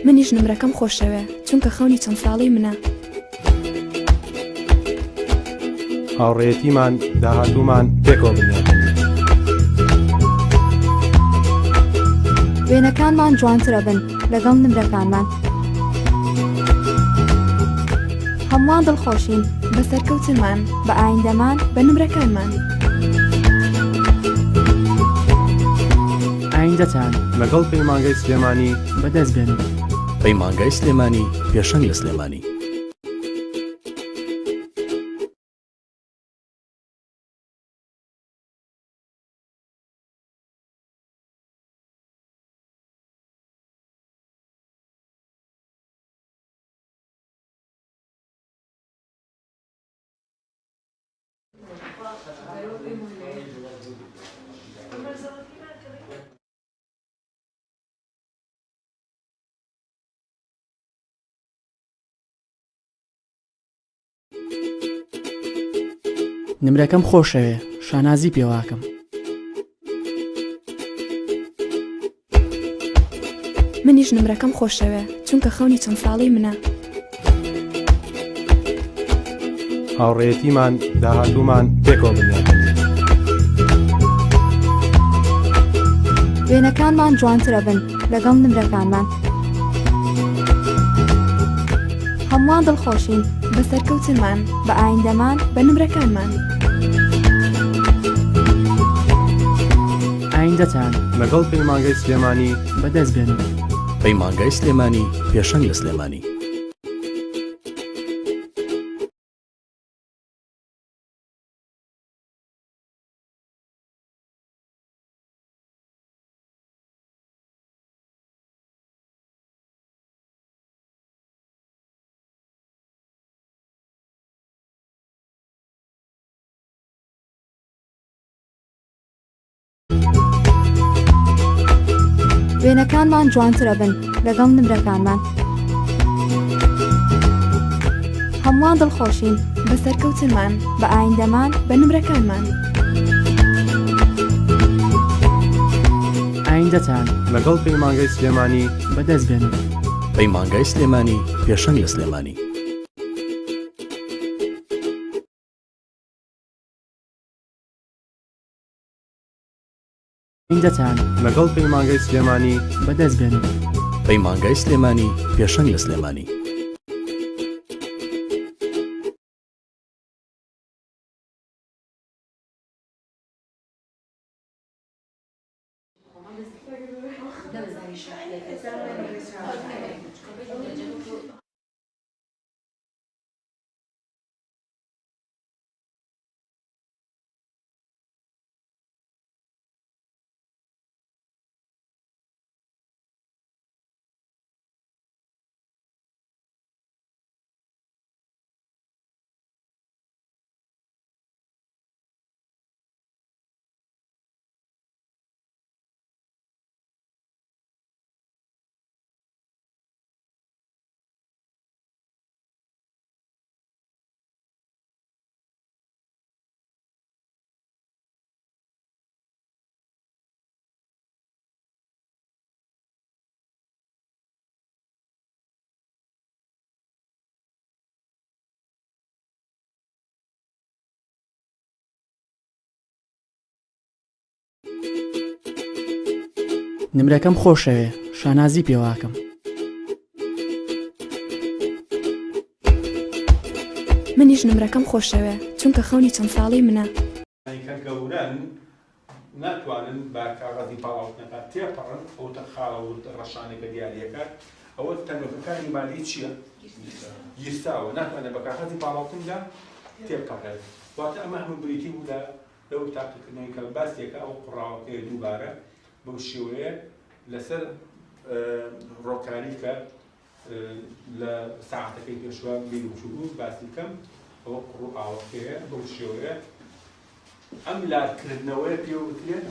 منیش نمرەکەم خۆشەوێ چونکە خەونی چەند ساڵی منە هاوڕێیەتیمان داهاتوومان پێکەوە بنێ وێنەکانمان جوانترە بن لەگەڵ نمرەکانمان هەمووان دڵخۆشین بە سەرکەوتنمان بە ئایندەمان بە نمرەکانمان ئایندەتان لەگەڵ پەیمانگەی سلێمانی بەدەست بێن پەیمانگای سلێمانی پێشەنگ لە سلێمانی نمرەکەم خۆشەوێ شانازی پێواکەم منیش نمرەکەم خۆشەوێ چونکە خەونی چەند ساڵی منە. هاوڕێیەتیمان داهاتوومان پێکەوە بنیات. وێنەکانمان جوانترە بن لەگەڵ نمرەکانمان. هەمووان دڵخۆشین بە سەرکەوتنمان بە ئایندەمان بە نمرەکانمان. ئایندەتان لەگەڵ پەیمانگەی سلێمانی بەدەست بێنن. پەیمانگای سلێمانی پێشەنگ لە سلێمانی. وێنەکانمان جوانترە بن لەگەڵ نمرەکانمان. هەمووان دڵخۆشین بە سەرکەوتنمان بە ئایندەمان بە نمرەکانمان. ئایندەتان لەگەڵ پەیمانگەی سلێمانی بەدەست بێنن. پەیمانگای سلێمانی پێشەنگ لە سلێمانی. ئایندەتان لەگەڵ پەیمانگەی سلێمانی بەدەست بێنن. پەیمانگای سلێمانی پێشەنگ لە سلێمانی. نبزنی شرحیت نمرەکەم خۆشەوێ شانازی پێواکەم. منیش نمرەکەم خۆشەوێ چونکە خەونی چەند ساڵی منە. کە گەورەن ناتوانن بە کاغەزی پاڵاوتنەکە تێپەڕن ئەو خاڵە و ڕەشانێکە دیارەکە ئەوە تەنۆکەکانی مالی چییە؟ گیرساوە ناتوانێت بە کاغەزی پاڵاوتندا تێپەڕێت. واتە ئەمە هەموو بریتی بوو لەو تاقیکردنەوەی کە باسێکە ئەو قوڕاوەکەی دووبارە بەو شێوەیە لەسەر ڕۆکاری کە لە ساعتەکەی پێشوە بیر وچوو باسی کەم ئەوە قوڕ و ئاوەکەیە بەو شێوەیە ئەم لارکردنەوەی پێوترێت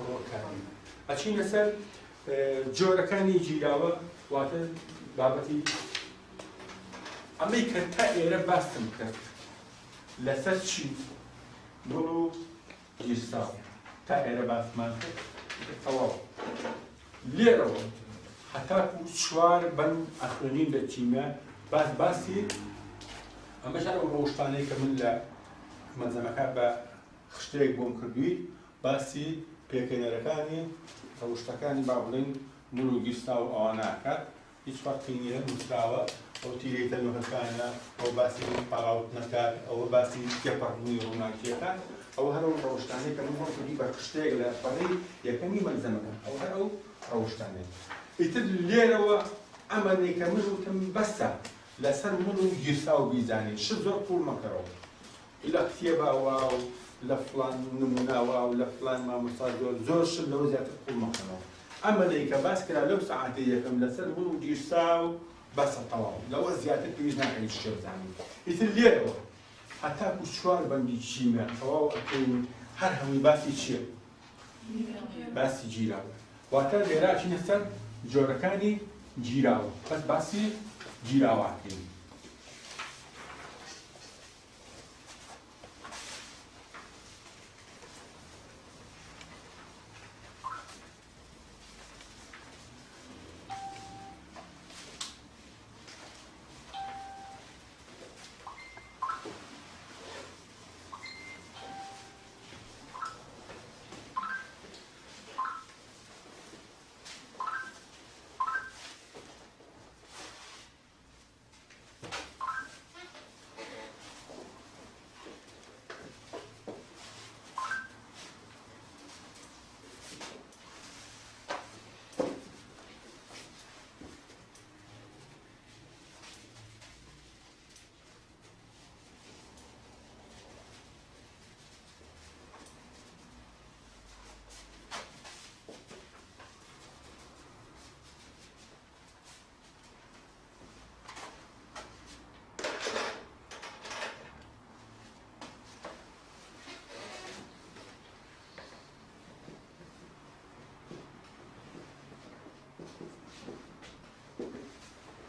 ڕۆکاری. ئەچینە سەر جۆرەکانی گیراوە واتە بابەتی ئەمەی کە تا ئێرە باستم کرد لەسەر چی بڵ و گیرساو تا ئێرە باسمان کرد ئەوە لێرەوە هەتاکو چوار بەن ئەخوێنین لە چیمە باسی ئەمەش ئەو ڕۆژتانەی کە من لە مەنزەمەکە بە خشتێک بۆم کردووی باسی پێکەنەرەکانی ڕەوشتەکانی با بڵێن مڵ و گیرسا و ئەوە ناکات هیچ فەرقی نییە نووسراوە ئەو تیرەی تەنۆکەکانە ئەو باسی پاڵاوت نەکات ئەوە باسی تێپەڕبوونی ڕووناکیەکان ئەو هەر ئەو ڕەوشتانەی کە من بۆم کردووی بە خشتێک لە پەڕەی یەکەمی مەنزەمەکە ئەو هەر ئەو ڕەوشتانەی ئیتر لێرەوە ئەمەنێک کە من وتم بەسە لەسەر مڵ و گیرسا و بیزانین ش زۆر پوڵ مەکەڕەوە لە کتێباوە و لە فڵان نموناوە و لە فڵان مامۆستا زۆر شت لەوە زیاتر پوڵ مەکەنەوە. ئەمەلەی کە باس کرا لەو سەعاتەی یەکەم لەسەر مڵ و گیرسا و بەسە تەواو لەوە زیاتر پێویست ناکەین شتێ بزانین. ئیتر لێرەوە هەتاکو چوار بەندی چیمە تەواو ئەکەین هەر هەمووی باسی چییە؟ باسی گیراوە. واتە لێرە ئەچینە سەر جۆرەکانی گیراوە بەس باسی گیراوەکەین.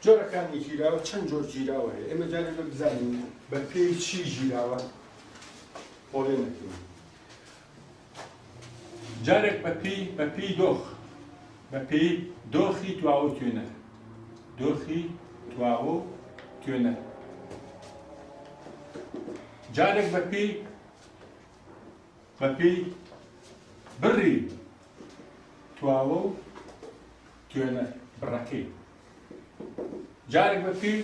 جۆرەکانی گیراوە چەند جۆر گیراوە هەیە ئێمە جارێک بزانین بە پێی چی گیراوە ئۆڵێ نەکەین جارێک بە پێی دۆخ بە پێی دۆخی تواوە و توێنەر دۆخی تواوە و توێنەر جارێک بە پێی بڕی تواوە و توێنەر بڕەکەی جارێک بە پێی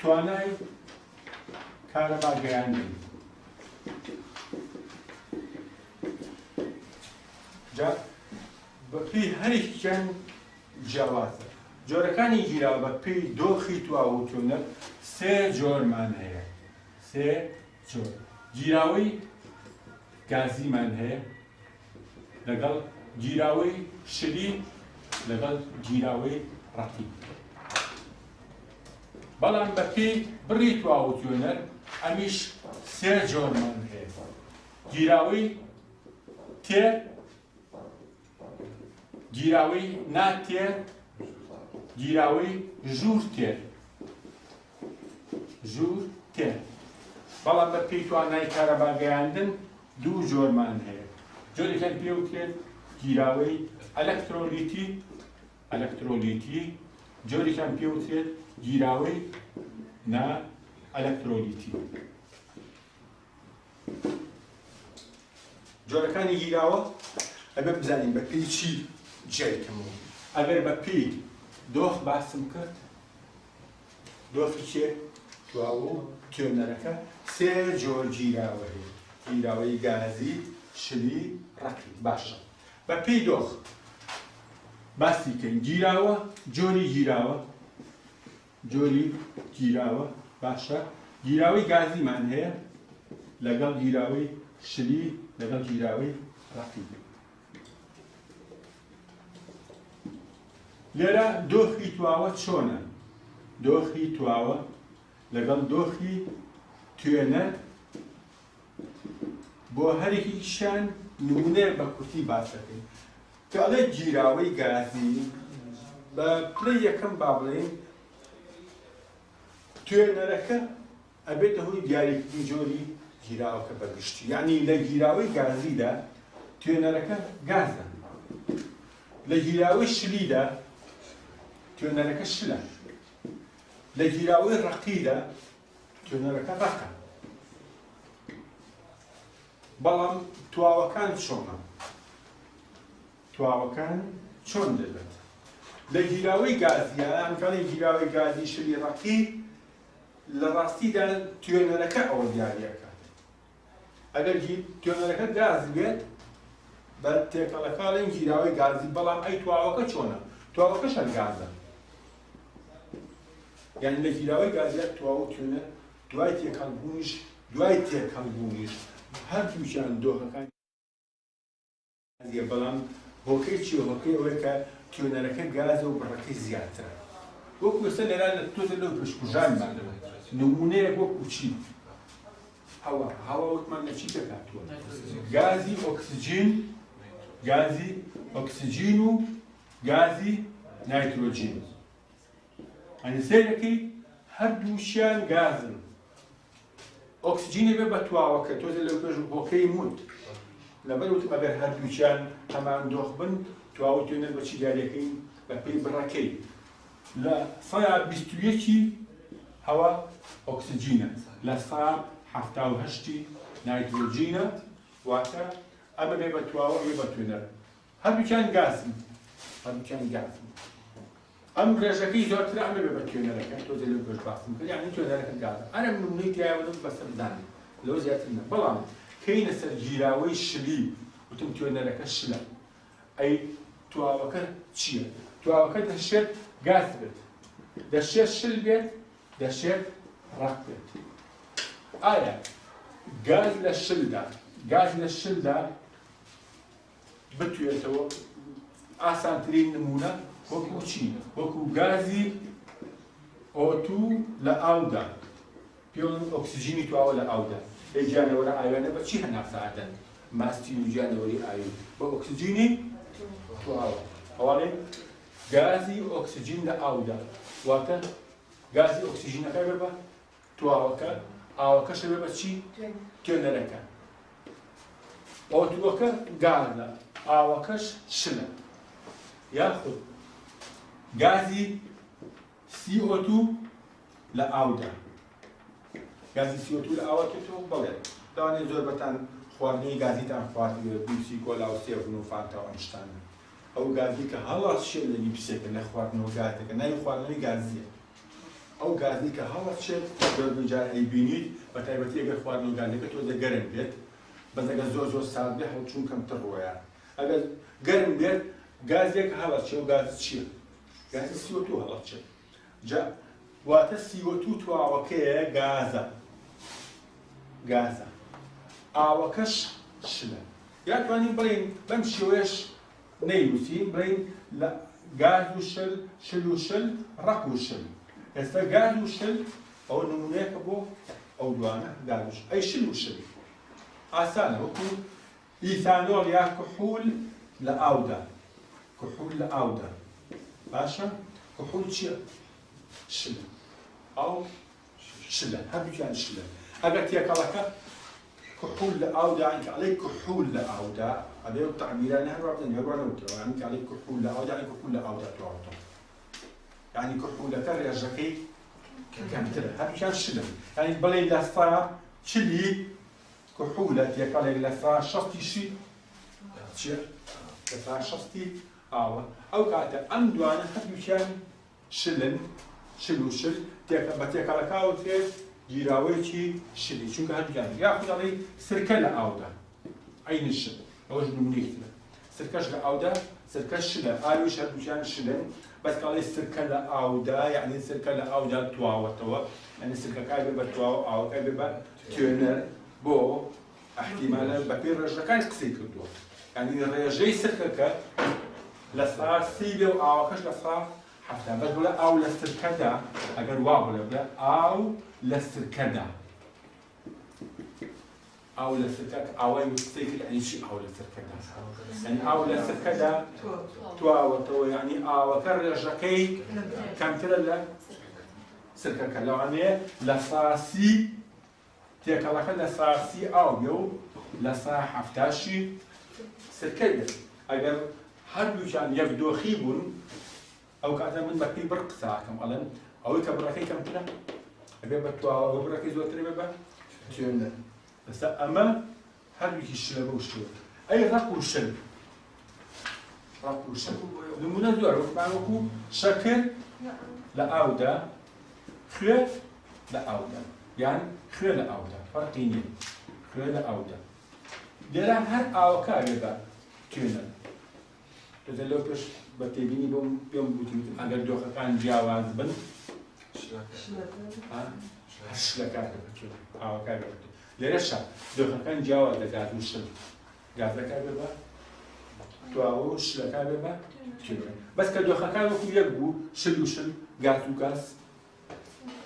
توانای کارەبا گەیاندن بە پێی هەرێکیان جیاوازە جۆرەکانی گیراوە بە پێی دۆخی تواوە و توێنەر سێ جۆرمان هەیە سێ جۆر گیراوەی گازیمان هەیە لەگەڵ گیراوەی شلی لەگەڵ گیراوەی ڕەتی بەڵام بە پێی بڕی تواوە و توێنەر ئەمیش سێ جۆرمان هەیە گیراوەی تێر گیراوەی ناتێر گیراوەی ژوور تێر بەڵام بە پێی توانای کارەبا گەیاندن دوو جۆرمان هەیە جۆرێکیان پێوترێت گیراوەی ئەلەکترۆلیتی جۆرێکیان پێوترێت گیراوەی نا ئەلەکترۆلیتی جۆرەکانی گیراوە ئەبێ بزانین بە پێی چی جێکەمەوە ئەگەر بە پێی دۆخ باسم کرد دۆخی چێ تواوە و توێنەرەکە سێ جۆر گیراوە هەیە گیراوەی گازی شلی ڕەتی باشە بە پێی دۆخ باسی کەین گیراوە جۆری گیراوە باشە گیراوەی گازیمان هەیە لەگەڵ گیراوەی شلی لەگەڵ گیراوەی ڕەتی لێرە دۆخی تواوە چۆنە دۆخی تواوە لەگەڵ دۆخی توێنەر بۆ هەرێکیشیان نمونێ بە کورتی باسەکەین کە ئەڵێ گیراوەی گازی بە پلەی یەکەم با بڵێین توێنەرەکە ئەبێتە هۆی دیاریکردنی جۆری گیراوەکە بەگشتی یعنی لە گیراوەی گازیدا توێنەرەکە گازە لە گیراوەی شلیدا توێنەرەکە شلە لە گیراوەی ڕەقیدا توێنەرەکە ڕەقە بەڵام تواوەکان چۆنە تواوەکان چۆن دەبێت لە گیراوەی گازیە ئەمکانی گیراوەی گازی شلی ڕەقی لە ڕاستیدا توێنەرەکە ئەوە دیاریەکات ئەگەر توێنەرەکە گاز بێت بە تێکەڵەکاڵێن گیراوەی گازی بەڵام ئەی تواوەکە چۆنە تواوەکەش هەر گازە یعنی لە گیراوەی گازیە تواوە و توێنەر دوای تێکەڵبوونیش هەردووشیان دۆخەکان بەڵام هۆکەی چی هۆکەی ئەوەیە کە توێنەرەکە گازە و بڕەکەی زیاترە وەکو ئێستا لێران لە تۆزە لەو پێشکوژانمان نمونەیەک وەکو چی هەوا وتمان لە چی دەکاتوە گازی ئۆکسیجین و گازی نایترۆجین ئەنی سێرەکەی هەردووشیان گازن ئۆکسیجینی بێ بە تواوەکە تۆزە لەو پێش هۆکەی موت لەبەر وتم ئەگەر هەردووچیان هەمان دۆخ بن تواوە توێنەر بە چی دیارەکەین بە پێی بڕەکەی لە سەیا 21 هەوا ئۆکسیجینە لە سەیا 78 نایترۆجینە واتە ئەمە بێ بە تواوە بێ بە توێنەر هەردووچیان گازن ئەم ڕێژەکەی زۆرتر ئەمە بێ بە توێنەرەکە تۆزە لەو پێش باسم کرد یعنی توێنەرەکە گازە ئەرە نمونەی تایاوەدەم بەسەر بدانێ لەوە زیاتر نە بەڵام کەینە سەر گیراوەی شلی وتم توێنەرەکە شلە ئەی تواوەکە چییە تواوەکە دەشێت گاز بێت دەشێت شل بێت دەشێت ڕەق بێت ئایا گاز لە شلدا بتوێتەوە ئاسانترین نمونە وەکو چی وەکو گازی ئۆتو لە ئاودا پێڵن ئۆکسیجینی تواوە لە ئاودا جانەوەرە ئاوێنە بە چی هەناسادەن ماستی و جانەوەری ئاوی بە ئۆکسیجینی تواوە ئەوانێ گازی ئۆکسجین لە ئاودا واتە گازی ئۆکسیژینەکە بێ بە تواوەکە ئاوەکەش بێ بە چی تێنەرەکە ئۆتوەکە گازە ئاوەکەش شلە یاخود گازی CO2 لە ئاودا گازی CO2 لە ئاوە کێتەوە بەڵێ داوانێ زۆر بەتان خواردنەوەی گازیتان خواردی بیپسی کۆلا و سێڤن و فانتا و ئەم شتانە ئەو گازی کە هەڵات شێت لە بیپسێکە لە خواردنەوە گازێکە ناوی خواردنەوەی گازیە ئەو گازی کە هەڵات شێت زۆر جار ئەیبینیت بە تایبەتی ئەگەر خواردنەوە گازەکە تۆزە گەرم بێت بەس ئەگەر زۆر سارد بێت هەڵچوون کەمتر ڕۆیە ئەگەر گەرم بێت گازێک هەڵات چێت و گاز چییە؟ گازی CO2 هەڵات چێت جا واتە CO2 تواوەکەیە گازە ئاوەکەش شلە یا توانین بڵین بەم شێوەیەش نەیووسین بڵین لە گاز و شل و شل ڕق و شل ئێستا گاز و شل ئەوە نمونەیەکە بۆ ئەو دوانە گاز و شل ئەی شل و شل ئاسانە وەکو ئیثانۆڵ یا کحول لە ئاودا باشە کحول چییە؟ شلە ئەو شلە هەردووکیان شلە ئەگەر تێکەڵەکە كحول لأودا يعني عليه كحول لأودا هذا التعبيران هذا يعني عليه كحول لأودا يعني كحول لأودا توعطه يعني كحول لتر يجركي كم ترى هذا كان شلة يعني بلي لفا شلي كحولة يقال لفا شفتي شيء لفا شفتي أو كاتا أمدوانا هذا كان شلن شل بتيقال كاوتي جیراوەیەکی شلی چونکە هەردووکیان یاخود ئەڵێ سرکە لە ئاودا عەینی شل ئەوەش نمونەیەکترە سرکەش لە ئاودا سرکەش شلە ئاویش هەردووکیان شلن بەس کە ئەڵێ سرکە لە ئاودا یعنی سرکە لە ئاودا تواوەتەوە یعنی سرکەکای بێ بە تواوە ئاوەکای بێ بە تێنەر بۆ احتیمالە بەپێی ڕێژەکانی قسەی کردووە یعنی ڕێژەی سرکەکە لە سا 30 بێ و ئاوەکەش لە سا 70 بەس بڵێ ئاو لە سرکەدا ئەگەر وا بڵێ ئاو لە سرکەدا ئاو لە سرکەدا ئاوای وستەیەکرد یعنی چی ئاو لە سرکەدا یعنی ئاو لە سرکەدا تواوەتەوە یعنی ئاوەکە ڕێژەکەی کەمترە لە سرکەکە لەوانەیە لە ساسی تێکەڵەکە لە ساسی ئاو بێ و لە سا 70شی سرکەی بێت ئەگەر هەردووکیان یەکدۆخی بوون ئەو کاتە من بەپێی بڕ قساکەم ئەڵێن ئەوەی کە بڕەکەی کەمترە ئەبێ بە تواوە بڕەکەی زۆرتر بێ بە تێنەر ئێستا ئەمە هەردووکی شلە بەو شێوە ئەی ڕق و شل نمونە زۆر وەکو شەکر لە ئاودا خوێ لە ئاودا یان خوێ لە ئاودا فەرقی نییە خوێ لە ئاودا لێرە هەر ئاوەکە ئەبێ بە تێنەر دەزە لەو پێش بە تێبینی بۆم پێم گوتم ئەگەر دۆخەکان جیاواز بن شلەکە ئاوەکە بێت لێرەشە دۆخەکان جیاواز لە گاز و شل گازەکە بێ بە تواوە و شلەکە بێ بە تێنەر بەس کە دۆخەکان وەکو یەک بوو شل و شل گاز و گاز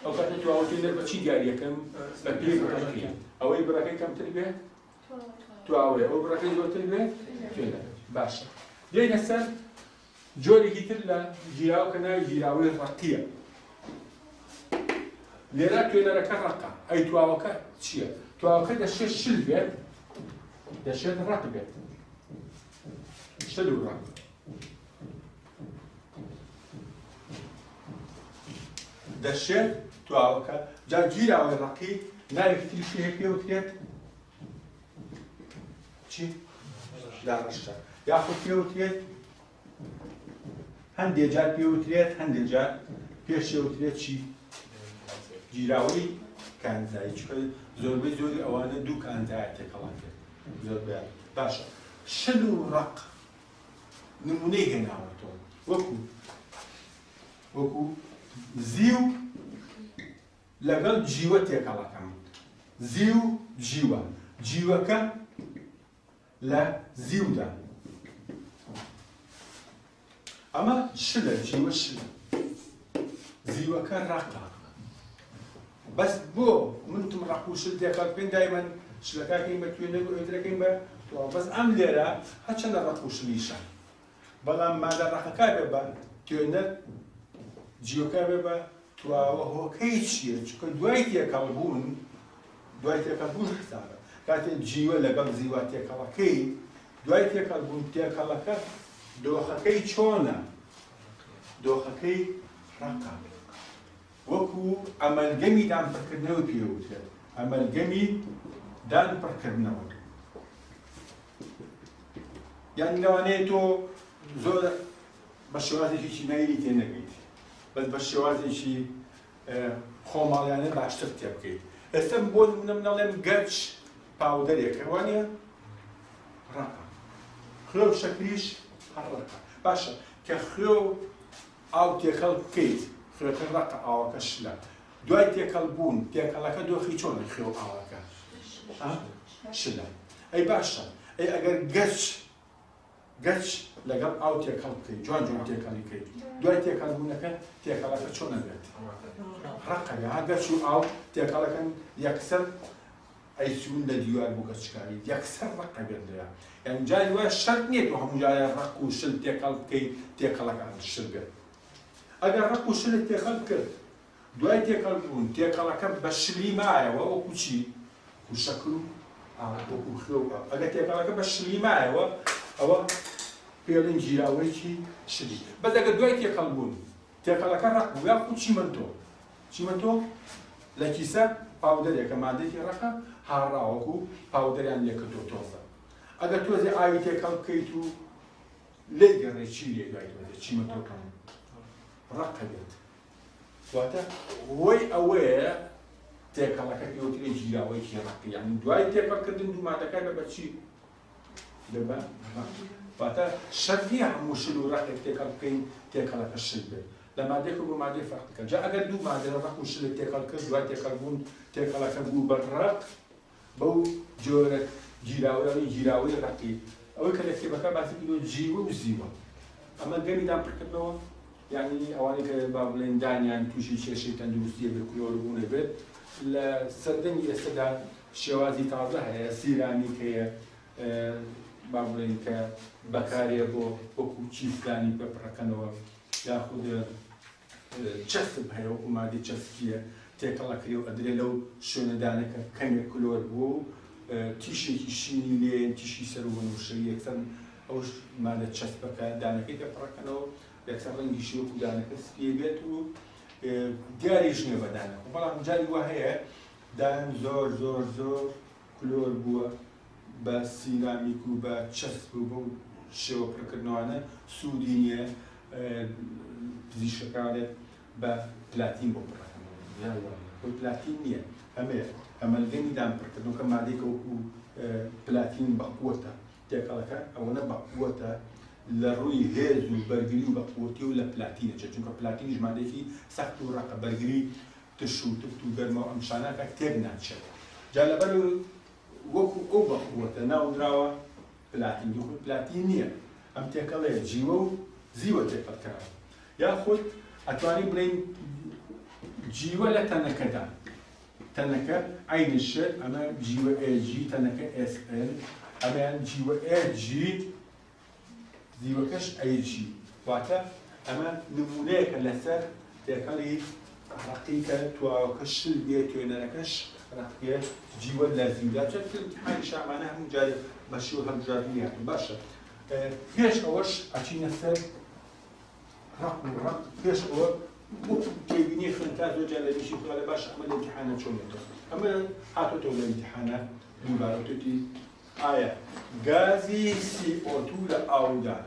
ئەو کاتە تواوە تێنەر بە چی دیاریەکەم بە پێی بڕەکەی ئەوەی بڕەکەی کەمتر بێ تواوەیە ئەو بڕەکەی زۆرتر بێ تێنەر باشە دێنە سەر جۆرێکی تر لە جیراوە کە ناوی جیراوەی ڕەقیە لێرە توێنەرەکە ڕەقە ئەی تواوەکە چییە؟ تواوەکە دەشێت شل بێت دەشێت ڕەق بێت شل و ڕەق دەشێت تواوەکە جا جیراوەی ڕەقی ناوێکی تریشی هەیە پێوترێت چی؟ داڕەشە یاخود پێوترێت هەندێک جار پێوترێت هەندێک جار پێشێوترێت چی؟ جیراوەی کانزایی چکە زۆربەی زۆری ئەوانە دوو کانزایە تێکەڵان کرد زۆربیان باشە شل و ڕەق نمونەی هێناوەتەوە وەکو زیو لەگەڵ جیوە تێکەڵەکەم زیو جیوە جیوەکە لە زیودا ئەمە شلە جیوە شلە زیوەکە ڕەقە بەس بۆ منتم ڕەق و شل تێکەڵ پێن دایمەن شلەکەکەین بە توێنەر و ئێترەکەین بە تواوە بەس ئەم لێرە هەرچەندە ڕەق و شلیشە بەڵام مادە ڕەقەکە بێ بە توێنە جیۆکە بێ بە تواوە هۆکەی چییە چکە دوای تێکەڵبوون حسابە کاتێک جیوە لەگەڵ زیوە تێکەڵەکەی دوای تێکەڵبوون تێکەڵەکە دۆخەکەی چۆنە دۆخەکەی ڕقە وەکو ئەمەلگەمی دانپڕکردنەوە پێوترێ ئەمەلگەمی دانپڕکردنەوە یان لەوانەیە تۆ زۆر بە شێوازێکی چینایی تێنەگەیت بەس بە شێوازێکی خۆماڵیانە باشتر تێ بکەیت ئێستا بۆ نەڵێم گەچ پاودەرێکە وانە ڕقە خوێ و شەکریش هەر ڕقە باشە کە خوێ و ئاو تێکەڵ بکەیت خوێەکە ڕقە ئاوەکە شلە دوای تێکەڵ بوون تێکەڵەکە دۆخی چۆنە خوێ و ئاوەکە شلە ئەی باشە ئەی ئەگەر گەچ لەگەڵ ئاو تێکەڵ بکەیت جوان تێکەڵی بکەیت دوای تێکەڵبوونەکە تێکەڵەکە چۆنە بێت ڕقە ها گەچ و ئاو تێکەڵەکەن یەکسەر ئەیچوون لە دیوار بوو گەچکاری یەکسەر ڕقە بێت لێە یعنی جاری وایە شەرت نییە تۆ هەموو جارێ ڕق و شل تێکەڵ بکەیت تێکەڵەکە شل بێت ئەگەر ڕق و شلت تێکەڵ کرد دوای تێکەڵ بوون تێکەڵەکە بە شلی مایەوە وەکو چی و شەکر و وەکو خوێ و ئەگەر تێکەڵەکە بە شلی مایەوە ئەوە پێڵین گیراوەیەکی شلی بەس ئەگەر دوای تێکەڵ بوون تێکەڵەکە ڕق بوو یا خو چیمەتۆ لە کیسە پاودەرێکە مادەیەکی ڕقە هاڕاوەکو پاودەریان لێکردۆ تۆزە ئەگەر تۆزێ ئاوی تێکەڵ بکەیت و لێی گەڕێ چی لێ دوای تۆزێ چیمەتۆکەم ڕقە بێت واتە وەی ئەوەیە تێکەڵەکە پێوترێ گیراوەیەکی ڕقی یعنی دوای تێکەڵکردن دوو مادەکەی بە چی لەبە واتە شەرت نییە هەموو شل و ڕقێک تێکەڵ بکەین تێکەڵەکە شل بێت لە مادەیەک بۆ مادەی فەرق دەکەن جا ئەگەر دوو مادە ڕق و شلت تێکەڵ کرد دوای تێکەڵ بوون تێکەڵەکە بوو بە ڕق بەو جۆرە گیراوەی ڕقی ئەوەی کە لە کتێبەکە باسی کردووە جیوە و زیوە ئەمە گەمی دانپڕکردنەوە یعنی ئەوانەی کە با بڵێن دانیان تووشی کێشەی تەندروستیە بێت کلۆربوونە بێت لە سەردەمی ئێستادا شێوازی تازە هەیە سیرامیک هەیە با بڵێن کە بەکارێ بۆ وەکو چیفلانی بپڕەکەنەوە یاخود چەسب هەیە وەکو مادەی چەسکیە تێکەڵەکرێ و ئەدرێ لەو شوێنەدانەکە کەمێک کلۆر بوو تیشێکی شینی لێ تیشی سەر و وەنووشەی یەکسەر ئەو مادە چەسبەکە دانەکەی دەپڕەکەنەوە یەکسەر ڕەنگیشی وەکو دانەکە سپێ بێت و دیاریش نییە بە دانەکە بەڵام جاری وا هەیە دان زۆر کلۆر بووە بە سیرامیک و بە چەسب و بەو شێوە پڕکردنەوەانە سوودی نییە پزیشکەکانێت بە پلاتین بۆ پڕەکەنەوە پلاتین نییە ئەمەلگەمی دانپڕکردنەوە کە مادەیەکە وەکو پلاتین بەقووەتە تێکەڵەکە ئەوەنە بەقووەتە لە ڕووی هێز و بەرگری و بەقووەتی و لە پلاتینە چونکە پلاتینیش مادەیەکی سەخت و ڕقە بەرگری تش و تفت و گەرمە و ئەم شانەکە تێک ناچێت جا لەبەر وەکو ئەو بەقووەتە ناونراوە پلاتین خۆی پلاتین نییە ئەم تێکەڵەیە جیوە و زیوە تێکەڵکراوە یاخود ئەتوانین بڵێین جیوە لە تەنەکەدا تەنەکە عینی شێت ئەمە جیوە ئێجی تەنەکە SL ئەمەیان جیوە ئێجی زیوەکەش ئەیجی واتە ئەمە نمونەیەکە لەسەر تێکەڵی ڕقیکە تواوەکە شل بێت توێنەرەکەش ڕقیە جیوە لە زیودا چەند امتحانی شامانە هەموو جارێ بەشی و هەڵبژاردننی هاتوو باشە پێش ئەوەش ئەچینە سەر ڕق و ڕق پێش ئەوە تێبینی خوێنکار زۆر جار لە بیشی خۆڵە باش ئەمە لە امتحانە چۆنێتەوە ئەمە هاتۆتەوە لە امتحانە دووبارەتۆتی ئایا گازی CO2 لە ئاودا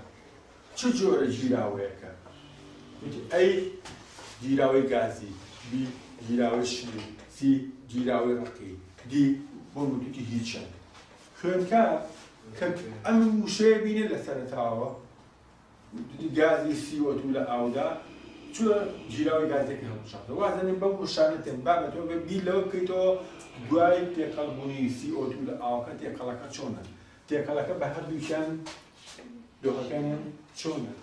چ جۆرە گیراوەیەکە ئەی گیراوەی گازی بی گیراوەی شلی سی گیراوەی ڕقی دی بۆ وتوتی هیچە خوێنکار کە ئەم وشەیە بینێ لە سەرەتاوە گازی CO2 لە ئاودا چوە گیراوەی گازێکی هەڵبژاردە وازانێ بەم وشانە تێن بابەتەوە بە بیر لەوە بکەیتەوە دوای تێکەڵبوونی CO2 لە ئاوەکە تێکەڵەکە چۆنە تێکەڵەکە بە هەردووکیان دۆخەکانیان چۆنە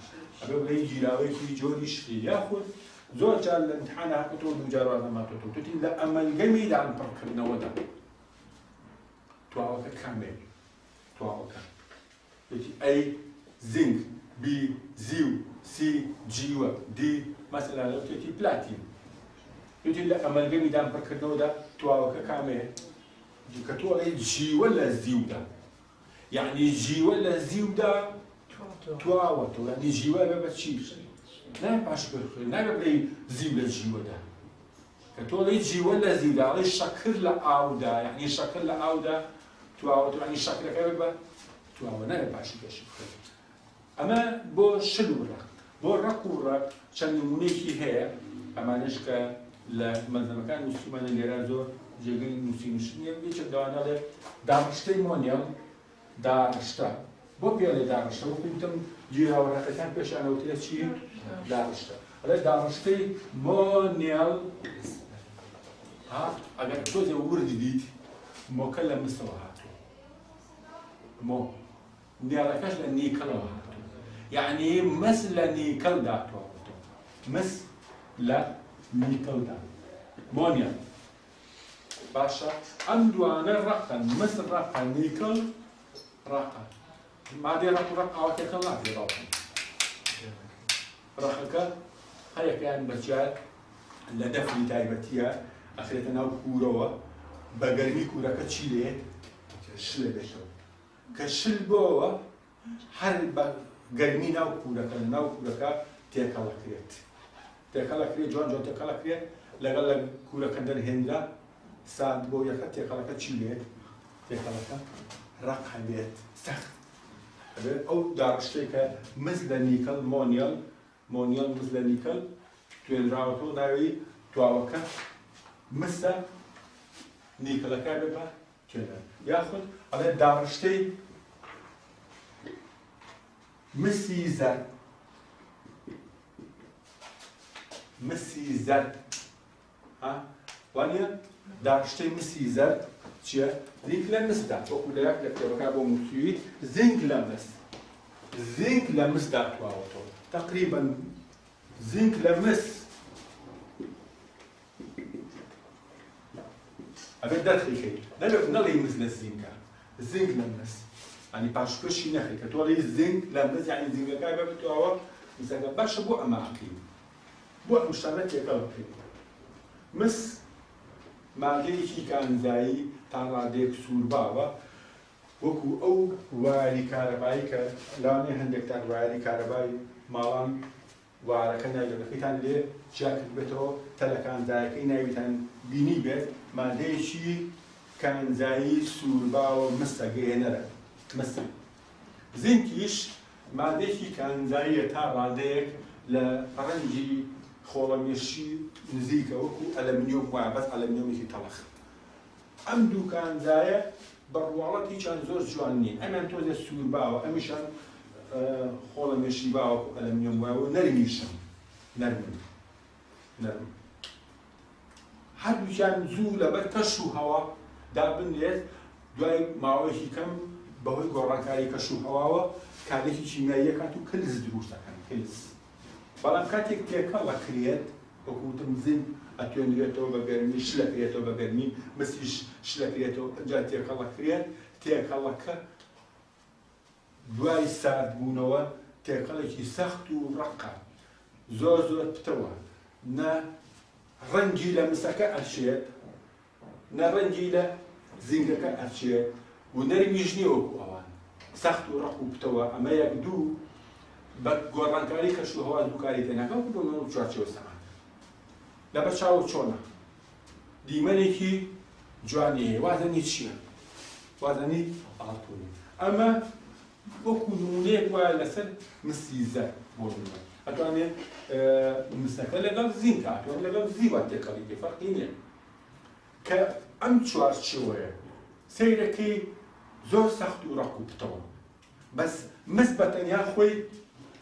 ئەبێ بڵێ گیراوەیەکی جۆری شلی یاخود زۆر جار لە امتحانە هاتۆتەوە دوو جار وازەماتۆتەوە توتی لە ئەمەلگەمی دانپڕکردنەوەدا تواوەکە کامێ تواوەکە توتی ئەی زینک بی زیو سی جیوە دی مەسەلا لەو تێتی پلاتین یوتی لە ئەمەلگەمیدان پڕکردنەوەدا تواوەکە کامەیە کە تۆ ئەڵێ جیوە لە زیودا یعنی جیوە لە زیودا تواوە تۆ یعنی جیوە بە چی نای پاشکرد نابێ بڵێ زیو لە جیوەدا کە تۆ ئەڵێ جیوە لە زیودا ئەڵێ شەکر لە ئاودا یعنی شەکر لە ئاودا تواوە تۆ یعنی شەکرەکە بە تواوە نابێ پاشی پێشی بکرێت ئەمە بۆ شل و ڕق بۆ ڕق و ڕق چەند نمونەیەکی هەیە ئەمانش کە لە مەنزەمەکان نووسیمانە لێرە زۆر جێگەی نووسینوشت نییە بێچێک داوانە لێ داڕشتەی مۆنیەڵ داڕشتە بۆ پێڵێ داڕشتە وەکو گوتم جیراوەڕەکەتان پێشانەوترێت چی داڕشتە ئەڵێ داڕشتەی مۆنیەڵ ئەگەر تۆزێ وردی دیت مۆکە لە مسەوە هاتووە مۆ نێڵەکەش لە نیکەڵەوە هاتووە یعنی مەس لە نیکەڵدا تۆوەتەوە مەس لە نیکەڵدا مۆنیەڵ باشە ئەم دوانە ڕقن مەس ڕقە نیکەڵ ڕقە مادێ ڕق و ڕق ئاواتێکە ناکرێ ڕاوکەن ڕقەکە هەیەکیان بەجات لە دەفری تایبەتیە ئەخرێتە ناو کوورەوە بە گەرمی کوورەکە چی لێت شلە بێتەوە کە شل بۆەوە هەر بە گەرمی ناو کوورەکە ناو کوورەکە تێکەڵەکرێت تێکەڵەکرێت جوان جوان تێکەڵەکرێت لەگەڵ لە کوورەکە دەرهێنرا سارد بۆ یەکە تێکەڵەکە چی لێت تێکەڵەکە ڕق هەبێت سەخت هەبێت ئەو داڕشتەی کە مز لە نیکەڵ مۆنیەڵ مۆنیەڵ مز لە نیکەڵ توێنراوەتەوە ناوی تواوەکە مسە نیکەڵەکە بێ بە توێنرا یاخود ئەڵێ داڕشتەی مسی زەر مسی زەر وانە داڕشتەی مسی زەر چییە؟ زینک لە مسدا وەکو لە یەک لە کتێبەکە بۆ موسیویت زینک لە مس زینک لە مسدا تواوەتەوە تقریبا زینک لە مس ئەبێت دەرخیکەی نەڵێ مس لە زینکە زینک لە مس ئەنی پاشکەشی نەخی کە تۆڵی زینک لە مس یعنی زینگەکە بێ بتواوە مسەکە باشە بۆ ئەمە ئەکەین بۆ ئەم شتانە تێکەڵ بکەین مس مادەیەکی کانزایی تا ڕادێک سوورباوە وەکو ئەو واری کارەبایی کە لاوانەیە هەندێکتان واری کارەبایی ماڵان وارەکە نایگەڕەکەیتان لێ جاکرد بێتەوە تەلە کانزایەکەی ناویتان بینی بێت مادەیەکی کانزایی سوورباوە مسە گەێنەرە مسە زینکیش مادەیەکی کانزاییە تا ڕادەیەک لە ڕەنگی خۆڵەمێشی نزیکە وەکو ئەلەمینیۆم وایە بەس ئەلەمینیۆمێکی تەڵخ ئەم دوو کانزایە بەڕواڵەت هیچیان زۆر جوان نییە ئەمیان تۆزێ سوورباوە ئەمیشان خۆڵەمێشی باوە وەکو ئەلەمینیۆم وایە نەرمیشن نەرمن نەرم هەردووکیان زوو لەبەر کەش و هەوا دابنێت دوای ماوەیەکی کەم بەهۆی گۆڕانکاری کەش و هەواوە کارێکی کیمیاییەکات و کلز دروست دەکەن کلز بەڵام کاتێک تێکەڵەکرێت وەکوتم زین ئەتوێنرێتەوە بە گەرمی شلەکرێتەوە بە گەرمی مسیش شلەکرێتەوە جا تێکەڵەکرێت تێکەڵەکە دوای ساردبوونەوە تێکەڵێکی سەخت و ڕقە زۆر زۆر پتەوە نە ڕەنگی لە مسەکە ئەرچێت نە ڕەنگی لە زینگەکە ئەرچێت و نەرمیش نییە وەکو ئەوان سەخت و ڕق و پتەوە ئەمە یەک دوو بە گۆڕانکاری کەش و هەوا دووکاری تێناکە وەکو بۆ چوارچێوە سەمان لەبەر چاوە چۆنە دیمەنێکی جوانی هەیە وازەنی چییە؟ وازەنی ئاڵتوونی ئەمە وەکو نمونەیەک وایە لەسەر مسی زەر بۆ نمونە ئەتوانێت مسەکە لەگەڵ زینکە ئەتوانێت لەگەڵ زیوە تێکەڵی بێ فەرقی نییە کە ئەم چوارچێوەیە سەیرەکەی زۆر سەخت و ڕق و پتەوە بەس مس بەتەنیا خۆی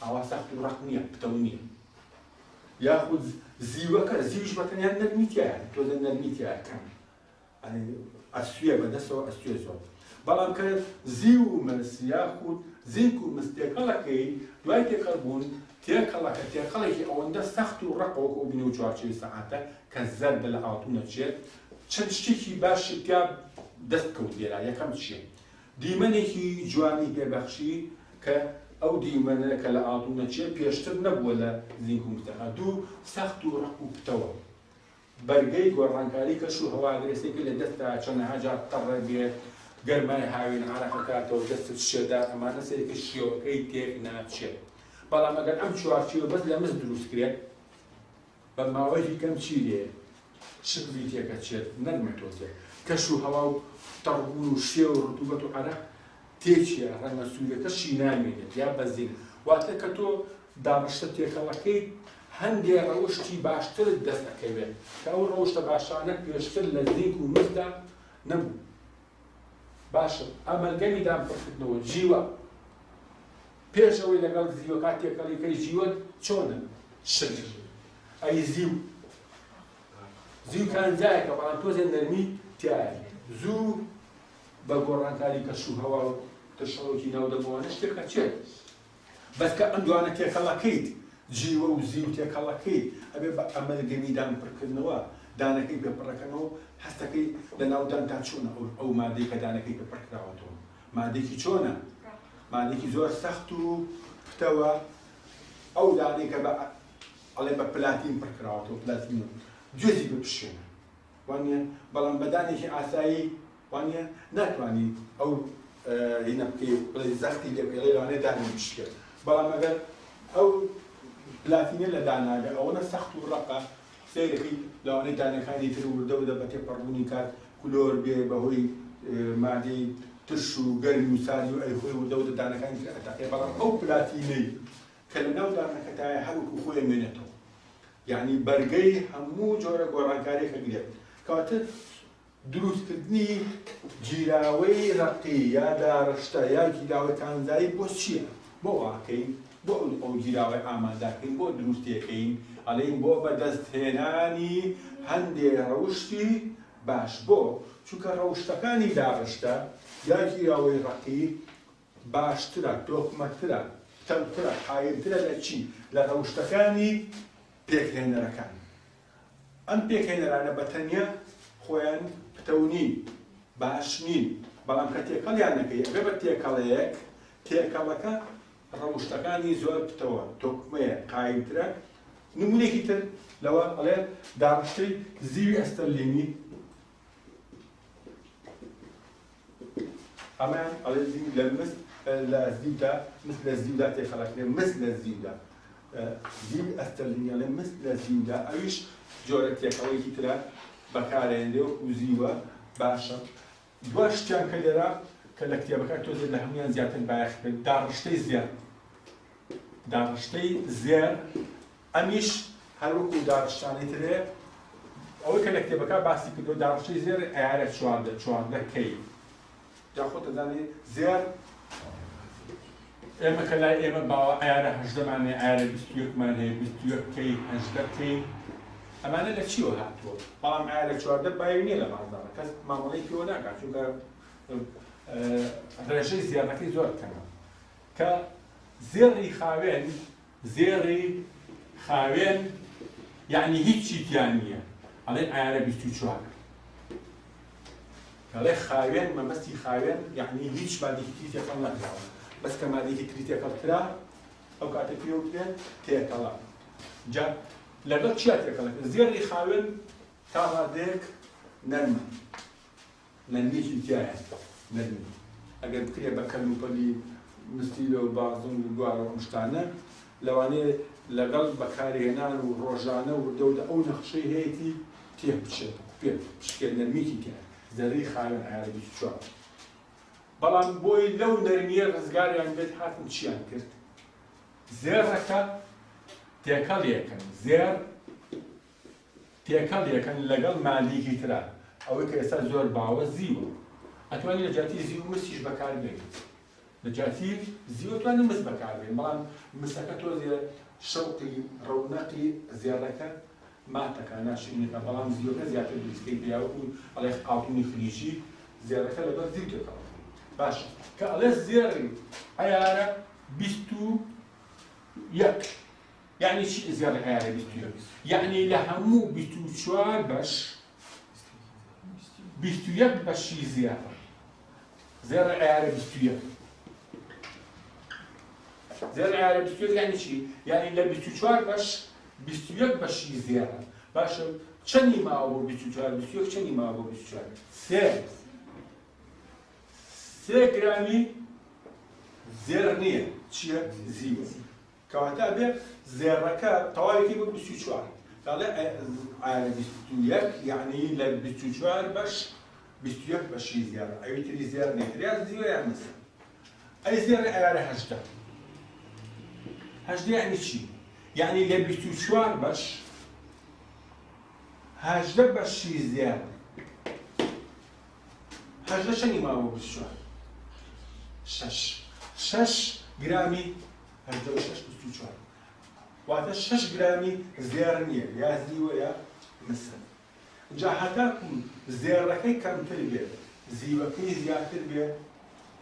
ئاوا سەخت و ڕق نییە پتەو نییە یاخود زیوەکە زیوش بەتەنیا نەرمیتیایە تۆزە نەرمیتیایەکەم ئەسوێ بەدەستەوە ئەسوێ زۆر بەڵام کە زیو و مس یاخود زینک و مس تێکەڵەکەی دوای تێکەڵبوون تێکەڵەکە تێکەڵێکی ئەوەندە سەخت و ڕقەوەکە ئەو بینە و چوارچێوی سەعاتە کە زەر بە لە ئاڵتوونە چێت چەند شتێکی باشی تیا دەست کەوت لێرا یەکەم چییە؟ دیمەنێکی جوانی پێبەخشی کە ئەو دیمەنە کە لە ئاتوونە چێ پێشتر نەبووە لە زیینک و مستەقا دوو سەخت و ڕق و پتەوە بەرگەی گۆڕانکاری کەش و هەواگرێسێکی لە دەستا چەندەها جار تەڕێ بێ گەرمای هاوێن عەرەقەکاتەوە دەستت شێدا ئەمانە سەرێکی شێوەکەی تێک ناچێت بەڵام ئەگەر ئەم چوارچێوە بەس لە مست دروستکرێت بە ماوەیەکی کەم چی لێ شکلی تێکە چێت نەرمەتۆزێ کەش و هەوا و تەڕبوون و شێ و ڕتوبەت و عەرەق تێکیە ڕەنگە سوورەکەشی نامێنێت یا بەزین واتە کە تۆ دابشتە تێکەڵەکەی هەندێک ڕەوشتی باشترت دەست دەکەوێت کە ئەو ڕەوشتە باشانە پێشتر لە زیینک و مستدا نەبوو باشە ئەمەلگەمی دامپڕکردنەوە جیوە پێش ئەوەی لەگەڵ زیوەکە تێکەڵیکەی جیوە چۆنە شکل ئەی زیو کانجایەکە بەڵام تۆزێ نەرمی تیایە زوو بە گۆڕانکاری کەش و هەوا و ترشەڵۆکی ناودەبووانە شتێکە چێت بەس کە ئەم دوانە تێکەڵەکەیت جیوە و زیو تێکەڵەکەیت ئەبێ بە ئەمەلگەمی دامپڕکردنەوە دانەکەی پێپڕەکەنەوە هەستەکەی لە ناودانتا چۆنە ئەو مادەی کە دانەکەی پێپڕکراوەتەوە مادێکی چۆنە مادێکی زۆر سەخت و پتەوە ئەو دانەی کە بە ئەڵێ بە پلاتین پڕکراوەتەوە پلاتین گوێزی بپشێنە وانە بەڵام بەدانێکی ئاسایی وانە ناتوانانی ئەو هینە بکەی بڵێ زەختی لێ بکەی لەوانێ دانی بشکێت بەڵام ئەگەر ئەو پلاتینە لە داناگە ئەوەنە سەخت و ڕەقە سیرەکەی لەوانەی دانەکانی تر وردە و دەبەتێ پەڕبوونی کات کولۆر بێ بەهۆی مادەی ترش و گەرمی و ساری و ئەیخۆی وردە و دانەکانی تر ئەتاقێ بەڵام ئەو پلاتینەی کە لە ناو دانەکەتایە هەروکو خۆی مێنێتەوە یعنی بەرگەی هەموو جۆرە گۆڕانکاریەکە گرێت کەواتە دروستکردنی جیراوەی ڕقی یا داڕشتە یا جیراوەی کانزایی بۆ چییە؟ بۆ واکەین بۆ ئەو جیراوەی ئامادەکەین بۆ دروستیەکەین ئەڵێن بۆ بەدەستهێنانی هەندێک ڕەوشتی باش بۆ چونکە ڕەوشتەکانی داڕشتە یا جیراوەی ڕقی باشترە تۆکمەترە تەمترە حایلترە لە چی؟ لە ڕەوشتەکانی پێکهێنەرەکان ئەم پێکهێنەرانە بەتەنیا خۆیان پتەونین باش نین بەڵام کە تێکەڵیان نەکەی ئەگە بە تێکەڵەیەک تێکەڵەکە ڕەوشتەکانی زۆر پتەوە تۆکمەیە قایمترە نمونێکی تر لەوە ئەڵێ داڕشتەی زیوی ئەستەرلینی ئەمان ئەڵێ زیوی لە مست لە زیودا مثل لە زیودا تێکەڵەکرێ مست لە زیودا زیوی ئەستەرلینی ئەڵێ مست لە زیودا ئەویش جۆرە تێکەڵەیەکی ترە بەکارهێنرێ و زیوە باشە دووە شتیان کە لێرە کە لە کتێبەکە تۆزێ لە هەمویان زیاتر باش کرد داڕشتەی زێر داڕشتەی زێر ئەمیش هەروەکو داڕشتانەی ترێ ئەوەی کە لە کتێبەکە باسی کردو داڕشتەی زێر ئەیارە چواردە کەی جا خۆ دەزانێ زێر ئێمە کە لای ئێمە باوە ئەیارە هەژدەمانێ ئەیارە 21مان هەیە 21 کەی هەژدە کەی ئەمانە لە چیوە هاتووە بەڵام ئەیارە چواردە باوی نییە لە بازاڕە کەس مامەڵەی پێوە ناکات چونکە ڕێژەی زیادەکەی زۆر کەمە کە زێڕی خاوێن یعنی هیچی تیان نییە ئەڵێن ئەیارە 24 ئەڵێ خاوێن مەبەستی خاوێن یعنی هیچ مادێکی تری تێکەڵ نەکراوە بەس کە مادێکی تری تێکەڵ کرا ئەو کاتە پێوە بێن تێکەڵە جا لەگەڵ چیا تێکەڵەکە زێڕی خاوێن تا ڕادەیەک نەرمە نەرمێکی تایە نەرمی ئەگەر بکرێ بە کەلوپەلی مستیلە و بازن و دوارە ئەم شتانە لەوانەیە لەگەڵ بەکارهێنان و ڕۆژانە و دەودە ئەو نەخشەی هەیەی تێ بچێت پێ پشکێت نەرمیکی تایە زەڕی خاوێن ئەیارە 24 بەڵام بۆی لەو نەرمیە ڕزگاریان بێت هاتن چیان کرد زێڕەکە تێکەڵیەکەن زێر تێکەڵیەکەن لەگەڵ مالیکی ترە ئەوەی کە ئێستا زۆر باوە زیوە ئەتوانی لە جاتی زیو مستیش بەکاربێنیت لە جاتی زیوە توانی مست بەکاربێن بەڵام مستەکە تۆزێ شەوقی ڕەونەقی زێڕەکە ماتەکە ناشرینەکە بەڵام زیوەکە زیاتر دروستکەی پیاوە و ئەڵێ ئاوتونی خلیژی زێڕەکە لەگەڵ زیو تێکەڵە باشە کە ئەڵێ زێڕی ئەیارە 21 يعني شيء زيادة عيارة 21 يعني لهمو 24 باش 21 باش شي زيادة زيادة عيارة 21 زێر ئایارە 21 یعنی چی؟ یعنی لە 24 بەش 21 بەشی زێرە. باشە چەندی ماوە بۆ 24 21 چەندی ماوە بۆ 24 3 گرامی زێر نییە چییە؟ زیوە. کەواتە بێ زێڕەکە تەواوێکی بۆ 24 دەڵێ ئایارە 21 یعنی لە 24 بەش 21 بەشی زێرە. ئەوی تری زێر نییە یا زیوە یان مەسە. ئەی زێڕی ئایارە 18 18 یعنی چی؟ یعنی لە 24 بەش 18 بەشی زێر. 18 چەندی ماوە بۆ 24 6 گرامی 86 24 واتە 6 گرامی زێر نییە یا زیوە یا مەسە. جا هەتاکو زێڕەکەی کەمتر بێت زیوەکەی زیاتر بێت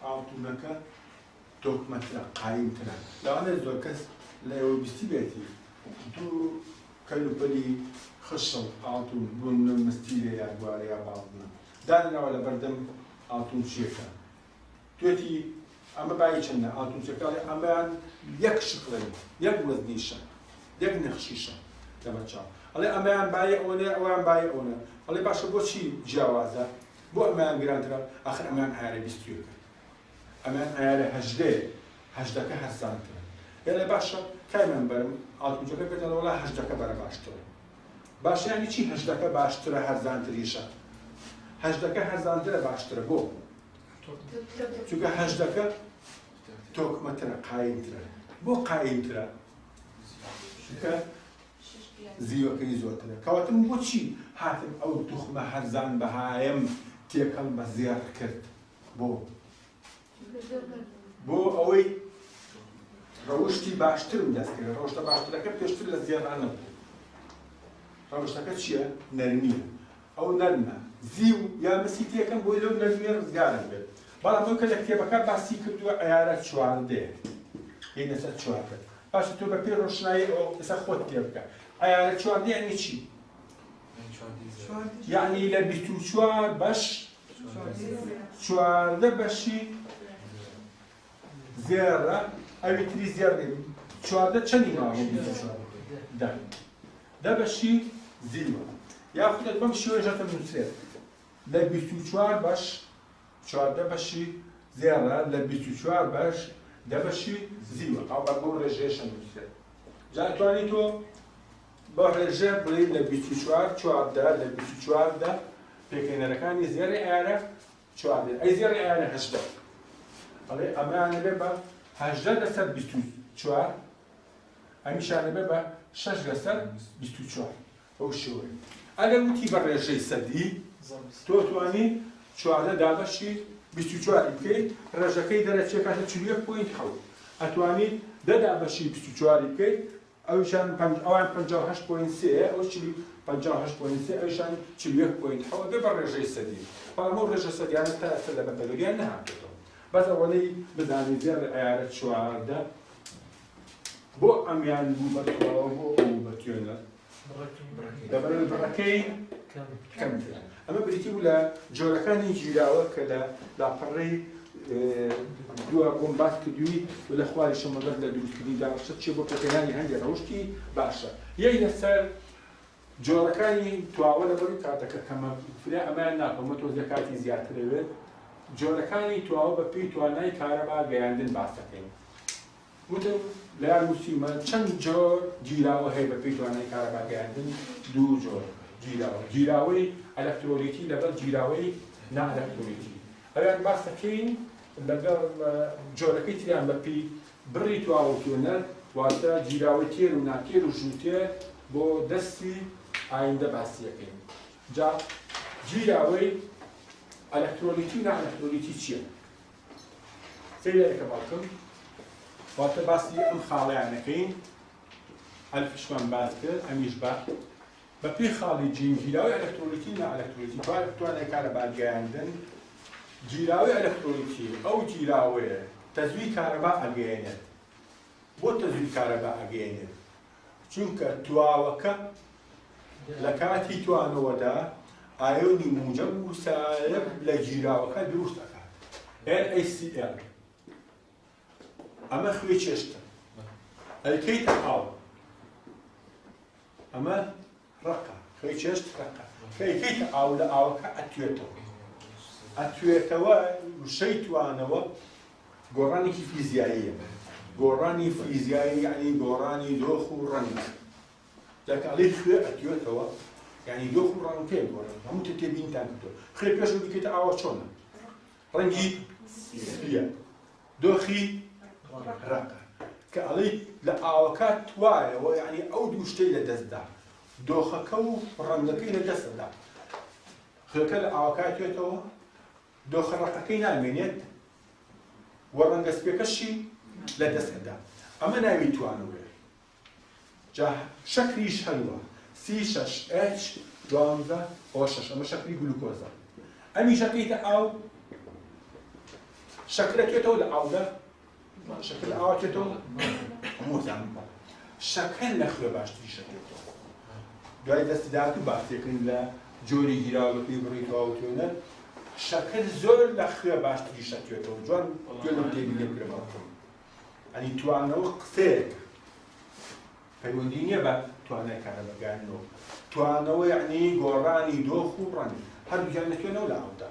ئاڵتونەکە تۆکمەترە قایمترە. لەوانە زۆر کەس لە ئێوە بیستی بێتی دوو کەلوپەلی خشڵ ئاڵتون بوون مستیرە یا گوارە یا باڵبوون دانراوە لە بەردەم ئاڵتون چێکە توێتی ئەمە بای چەندە ئاڵتون چێکاڵی ئەمەیان یەک شکڵی یەک وەزنیشە یەک نەخشیشە لەمە چاو ئەڵێ ئەمەیان بایە ئەوەنێ ئەویان بایە ئەوەنە ئەڵێ باشە بۆچی جیاوازە بۆ ئەمەیان گرانترە ئاخر ئەمەیان ئایارە 21 ئەمەیان ئایارە 18ەکە هەرزانترە. یعنی باشە کایمان بەرم ئاڵتونچەکە بێتەوە وڵا 18ەکە بەرە باشترە. باشە یعنی چی 18ەکە باشترە هەرزانتریشە؟ 18ەکە هەرزانترە باشترە بۆ؟ چونکە 18ەکە تۆکمەترە قایمترە. بۆ قایمترە؟ چونکە زیوەکەی زۆرترە. کەواتە بۆچی هاتم ئەو توخمە هەرزان بەهایم تێکەڵ بە زێر کرد؟ بۆ ئەوەی ڕەوشتی باشترم دەستکرد. ڕەوشتە باشترەکە پێشتر لە زێڕان نەبوو. ڕەوشتەکە چییە؟ نەرمیە. ئەو نەرمە زیو یا مەسی تێکەم بۆی لەو نەرمیە ڕزگارم بێت. بەڵام ئەو کە لە کتێبەکە باسی کردووە ئایارە 14 هێنە سەر 14. باشە تۆ بە پێی ڕۆشنایی ئەو ئێستا خۆت تێ بکە. ئایارە 14 یعنی چی؟ یعنی لە 24 بەش 14 بەشی زێرە ئەوی تری زێر نێ 14 چەندی ماوە 10 بەشی زیوە. یاخودت بەم شێوەیەژەتە نووسێت لە 24 بەش 14 بەشی زێرە لە 24 بەش 10 بەشی زیوە. ئەو بە بۆ ڕێژەیەشە نووسێت. جا ئەتوانی تۆ بە ڕێژە بڵێ لە 24 14 لە 24 پێکەنەرەکانی زێری ئایارە 14 ئەی زێری ئایارە 18 ئەڵێ ئەمەیانە بێ بە 18 لەسەر 24 ئەمیشانە بێ بە 6 لەسەر 24 ئەو شێوەیە. ئەگەر وتی بە ڕێژەی سەدی تۆ توانی 14 دابەشی 24 بکەیت ڕێژەکەی دەرەچێت کاتە 41.7 ئەتوانیت 10 دابەشی 24 بکەیت ئەویشان ئەوان 58.3 ئەو 58.3 ئەویشان 41.7 بێ بە ڕێژەی سەدی. بەڵام ئەو ڕێژە سەدیانە تا ئێستا لە بەتەلۆریان نەهاتێتەوە. بەس ئەوەی بزانێ زێر ئایارە 14 بۆ ئەمیان بوو بەتەواوە بۆ ئەو بەتوێنە دەبەرە بڕەکەی کەمترە. ئەمە بریتی بوو لە جۆرەکانی گیراوە کە لە لاپەڕەی دووە بۆم باس کردووی و لە خواری شەمەدەر لە دروستکردنی داڕشت چێ بۆ پێکەنانی هەندێک ڕەوشتی باشە. یەک لەسەر جۆرەکانی تواوە لەبەروی کاتەکە کەمە فرە ئەمەیان ناکەمە تۆزە کاتی زیاترەوێت جۆرەکانی تواوە بە پێی توانای کارەبا گەیاندن باسەکەین. وتم لە یان موسیمە چەند جۆر گیراوە هەیە بە پێی توانای کارەبا گەیاندن؟ دوو جۆر گیراوە. گیراوەی ئەلەکترۆلیتی لەگەڵ گیراوەی نائەلەکترۆلیتی. ئەویان باسەکەین لەگەڵ جۆرەکەی تریان بە پێی بڕی تواوە تۆنەر واتە گیراوەی تێر و ناکێر و ژووتێر بۆ دەستی ئایندە باسیەکەین. جا گیراوەی ئەلەکترۆلیتی و نائەلەکترۆلیتی چییە؟ سەیرێکە باڵکم واتە باسی ئەم خاڵیانەکەین ئەلفشمان باس کرد ئەمیش بە پێی خاڵی گیراوەی ئەلەکترۆلیتی و نائەلەکترۆلیتی توانای کارەبا گەیاندن. گیراوەی ئەلەکترۆلیتی ئەو گیراوەیە تەزوی کارەبا ئەگەیەنێت. بۆ تەزوی کارەبا ئەگەیەنێت؟ چونکە تواوەکە لە کاتی توانەوەدا ئایۆنی موجب و سالب لە گیراوەکە دروست دەکات. NaCl ئەمە خوێ چێشتە الكيت أو أما رقة كي ششت رقة كيت أو لا أو أتويتوا وشيت وأنا قراني فيزيائية قراني فيزيائي يعني قراني دوخ ورنك لكن عليه خير أتويتوا يعني دوخ ورنك كيف قراني هم تتبين تانكتو خير بيشو بكيت أو شون رنجي فيا دوخي رقة كألي لأوكات واي ويعني أودو شتي لدزدا دوخكو رنكي لدزدا خلك لأوكات يتو دوخ رقكي نالمينيت ورنجس بكشي لدزدا أما ناوي توانو جا شكريش حلوة سي شش اتش دوانزا او شش أما شكري جلوكوزا أمي شكريت أو شكرت يتو لأودا شكل آواتو مو زعما شكل نخوه باش تيشتو دوای دست داتو باستێکن لە جۆری گیراوەکەی بڕیتەوە ئەوتوێنە شەکر زۆر لە خوێ باش تریشەتوێتەوە جوان گوێ لەم تێبی لێ بکرێمەوە ئەنی توانەوە قسەیەک پەیوەندی نییە بە توانای کارەبەرگانەوە توانەوە یعنی گۆڕانی دۆخ و ڕەنگ هەردووکیان نەتوێنەوە لە ئەودا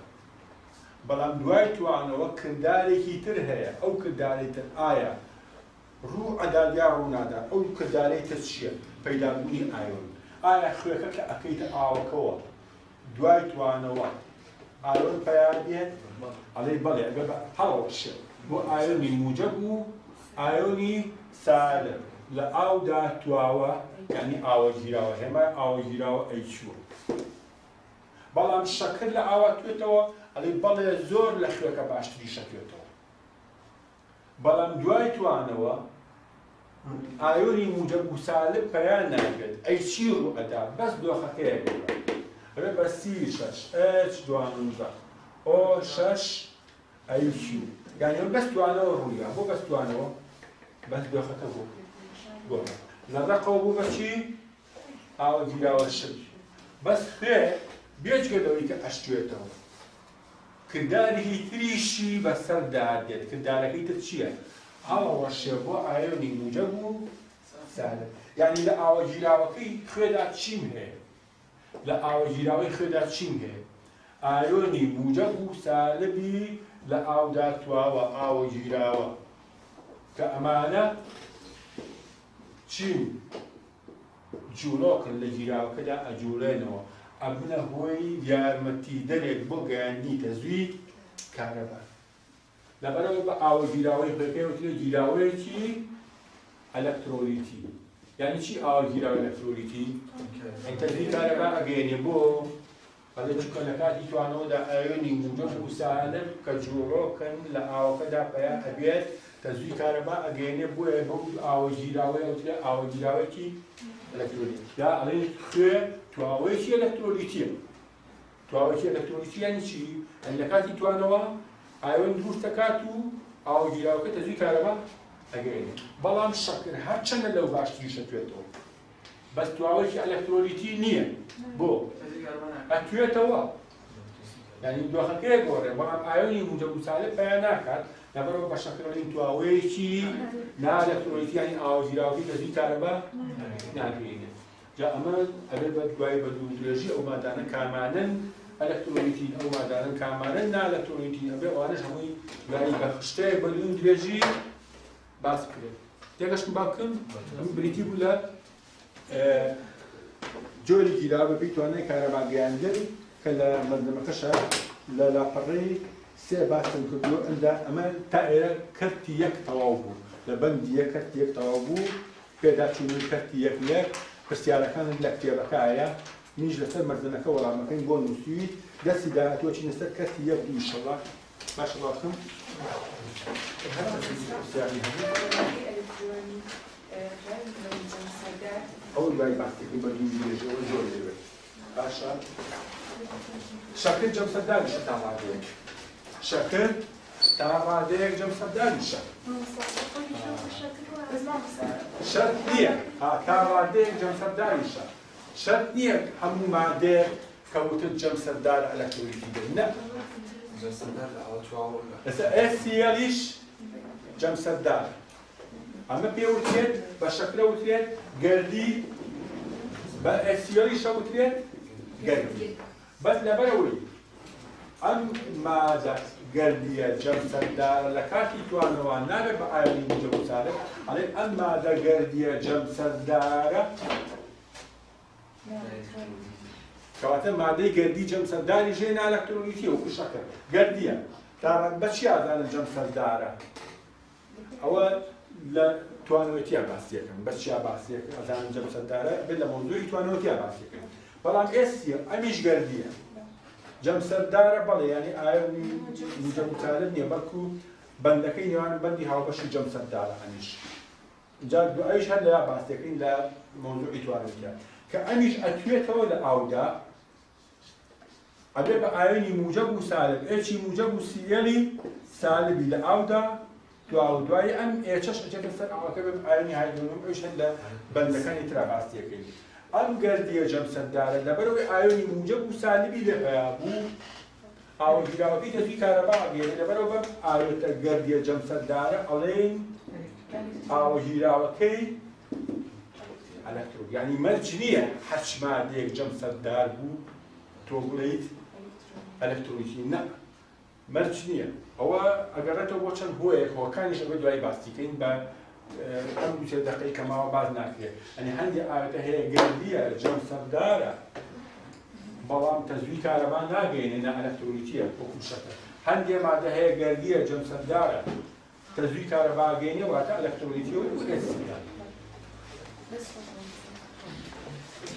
بەڵام دوای توانەوە کردارێکی تر هەیە ئەو کردارەی تر ئایا ڕوو عەداد یا ڕوونادا ئەو کردارەی تر چییە پەیدابوونی ئایۆن ئایا خوێکە کە ئەکەیتە ئاوەکەوە دوای توانەوە ئایۆن پەیان بێت ئەڵێی بەڵێ ئەگەر هەڵەوەشێ بۆ ئایۆنی موجەب و ئایۆنی سالب لە ئاودا تواوە یعنی ئاوە گیراوە هێمای ئاوە گیراوە ئەیچووە بەڵام شەکر لە ئاوا توێتەوە ئەڵێ بەڵێ زۆر لە خوێکە باشتری شەکوێتەوە بەڵام دوای توانەوە ئایۆنی موجەب و سالب پەیان ناگێت ئەی چی ڕوو ئەدا بەس دۆخەکەیە بێت ڕێ بە سی شەش ئەچ دوانزە ئۆ شەش ئەی کیو یعنی بەس توانەوە ڕوویە بۆ بەس توانەوە بەس دۆخەکە بۆ لە ڕقەوە بوو بە چی ئاوە گیراوە شت بەس خوێ بێجگەلەوەی کە ئەشتوێتەوە کردارێکی تریشی بەسەردا دێت کردارەکەی تر چییە؟ ئاوە وەشێ بۆ ئایۆنی موجەب و سالب یعنی لە ئاوە گیراوەکەی خوێدا چیم هەیە؟ لە ئاوە گیراوەی خوێدا چیم هەیە؟ ئایۆنی موجەب و سالبی لە ئاودا تواوە ئاوە گیراوە کە ئەمانە چیم جوڵۆکن لە گیراوەکەدا ئەجوڵێنەوە ئەبنە هۆی یارمەتی دەرێک بۆ گەیاندنی تەزووی کارەبار لەبەرەوە بە ئاوە گیراوەی خوێکەوەترێ گیراوەیەکی ئەلەکترۆلیتی یعنی چی ئاوە گیراوە ئەلەکترۆلیتی؟ تەزووی کارەبار ئەگەیەنێ بۆ بەڵێ چونکە لە کاتی توانەوەدا ئایۆنی موجەب و سالب کە جوڵۆکن لە ئاوەکەدا پەیان ئەبێت تەزووی کارەبار ئەگەیەنێ بۆیە بۆ ئاوە گیراوەیەوترێ ئاوە گیراوەیەکی ئەلەکترۆلیتی یا ئەڵێن خوێ تواوەیەکی ئەلەکترۆلیتیە تواوەیەکی ئەلەکترۆلیتی یعنی چی؟ ئەن لە کاتی توانەوە ئایۆن دروست دەکات و ئاوە گیراوەکە تەزووی کارەبار ئەگەیەنێ بەڵام شەکر هەرچەندە لەو باشتری شەتوێتەوە بەس تواوەیەکی ئەلەکترۆلیتی نییە بۆ ئەتوێتەوە یعنی دۆخەکەیە گۆڕێ بەڵام ئایۆنی موجەب و سالب پەیان ناکات لەبەرەوە بە شەکرەڵین تواوەیەکی نائەلەکترۆلیتی یعنی ئاوە گیراوەکەی تەزووی کارەبار ناگەیەنێ جا ئەمە ئەبێت بە دوای بەدوودرێژی ئەو مادانە کامانن ئەلەکترۆلیتین ئەو مادانن کامانن نائەلەکترۆلیتین ئەبێ ئەوانەش هەمووی دوای بە شتەیەک بەدوودرێژی باس بکرێت تێگەشتم باکەم ئەم بریتی بوو لە جۆری گیراوە بەپێی توانای کارەبارگەیاندن کە لە مەردەمەکەشە لە لاپەڕەی سێ باسم کردووە ئەندا ئەمە تا ئێرە کەرتی یەک تەواو بوو لە بەندی یەک کەرتی یەک تەواو بوو پێداچوونی کەرتی یەک لێک پرسیارەکانت لە کتێبەکایە نیش لەسەر مەردنەکە وەڵامەکەین بۆ نووسویت دەستی داهاتووە چینە سەر کەرتی یەک بوو ئینشەڵڵا باشەڵا بکەم ئەو دوای باسێکی بەدوودرێژەوە زۆر لێوێت باشە شەکر جەمسەرداریشە تا ڕادەیەک شەکر تا ڕادەیەک جەمسەرداریشە شەرت نییە تا ڕادەیەک جەمسەرداریشە شەرت نییە هەموو مادەیەک کەوتت جەمسەردار ئەلەکترۆلیتی بێت نە ئێستا ئێسیەلیش جەمسەردار ئەمە پێوترێت بە شەکرە وترێت گەردی بە ئەسیۆیشە وترێت گەردی بەس لەبەرەوەی ئەم مادە گەردیە جەمسەردارە لە کاتی توانەوە نابێت بە ئایۆنی موجب و سالب ئەڵێ ئەم مادە گەردیە جەمسەردارە کەواتە مادەی گەردی جەمسەرداری ژێنە ئەلەکترۆلیتیە وەکو شەکر گەردیە بە چی ئازانن جەمسەردارە ئەوە لە توانەوەتیە باسیەکەن بە چیا باسیەکەن ئەزانن جەمسەردارە بێت لە مۆزوعی توانەوەتیە باسیەکەن بەڵام ئێسیە ئەمیش گەردیە جەمسەردارە بەڵێ ینی ئایۆنی موجب و سالب نییە بەڵکو بەندەکەی نێوان بەندی هاوبەشی جەمسەردارە ئەمیش جا دوایش هەر لە باسیەکەین لە مۆزوعی توانەوەتیە کە ئەمیش ئەتوێتەوە لە ئاودا ئەبێ بە ئایۆنی موجب و سالب ئێچی موجب و سیێلی سالبی لە ئاودا دوای ئەم ئێچەش ئەچێتە سەر ئاوەکە بێ ئایۆنی هایدرۆجین ئەوش هەر لە بەندەکانی ترا باسیەکەین ئەم گەردیە جەمسەردارە لەبەرەوەی ئایۆنی موجب و سالبی لێپەیا بوو ئاوەگیراوەکەی دەستی کارەبا ئەگەێنێ لەبەرەوە بەم ئاوێتە گەردیە جەمسەردارە ئەڵێن ئاوەگیراوەکەی ئەلەکترۆن یعنی مەرج نییە هەرچ مادەیەک جەمسەردار بوو تۆ بڵێیت ئەلەکترۆلیتی نە مەرج نییە ئەوە ئەگەڕێتەوە بۆ چەند هۆیەک هۆکانیش ئەوەی دوای باستیکەین بە ئەم دوو دەقەی کەماوە باز ناکرێت ئەنی هەندێک ئاوێتە هەیە گەردیە جەمسەردارە بەڵام تەزوی کارەبا ناگەێنێنە ئەلەکترۆلیتیە وەکو شەکر هەندێک مادە هەیە گەردیە جەمسەردارە تەزوی کارەبا گەێنێ واتە ئەلەکترۆلیتیە وەکو ئێسیا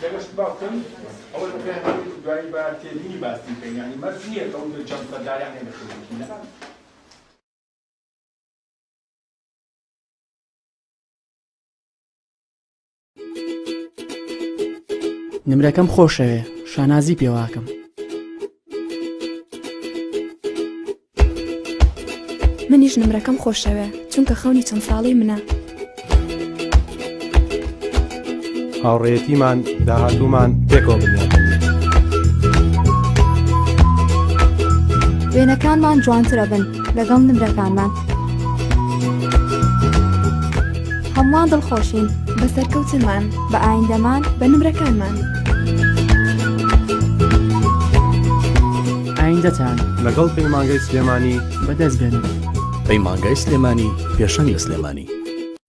دەگەشت باوکەم ئەوە دوایی بە تێبینی باسی بکەین یعنی مەرج نییە کە ئەو جەمسەرداریان ئەلەکترۆلیتی نە نمرەکەم خۆشەوێ شانازی پێواکەم منیش نمرەکەم خۆشەوێ چونکە خەونی چەند ساڵی منە هاوڕێیەتیمان داهاتوومان پێکەوە بنیاتن وێنەکانمان جوانترە بن لەگەڵ نمرەکانمان هەمووان دڵخۆشین بە سەرکەوتنمان بە ئایندەمان بە نمرەکانمان ئایندەتان لەگەڵ پەیمانگەی سلێمانی بەدەست بێنن پەیمانگای سلێمانی پێشەنگ لە سلێمانی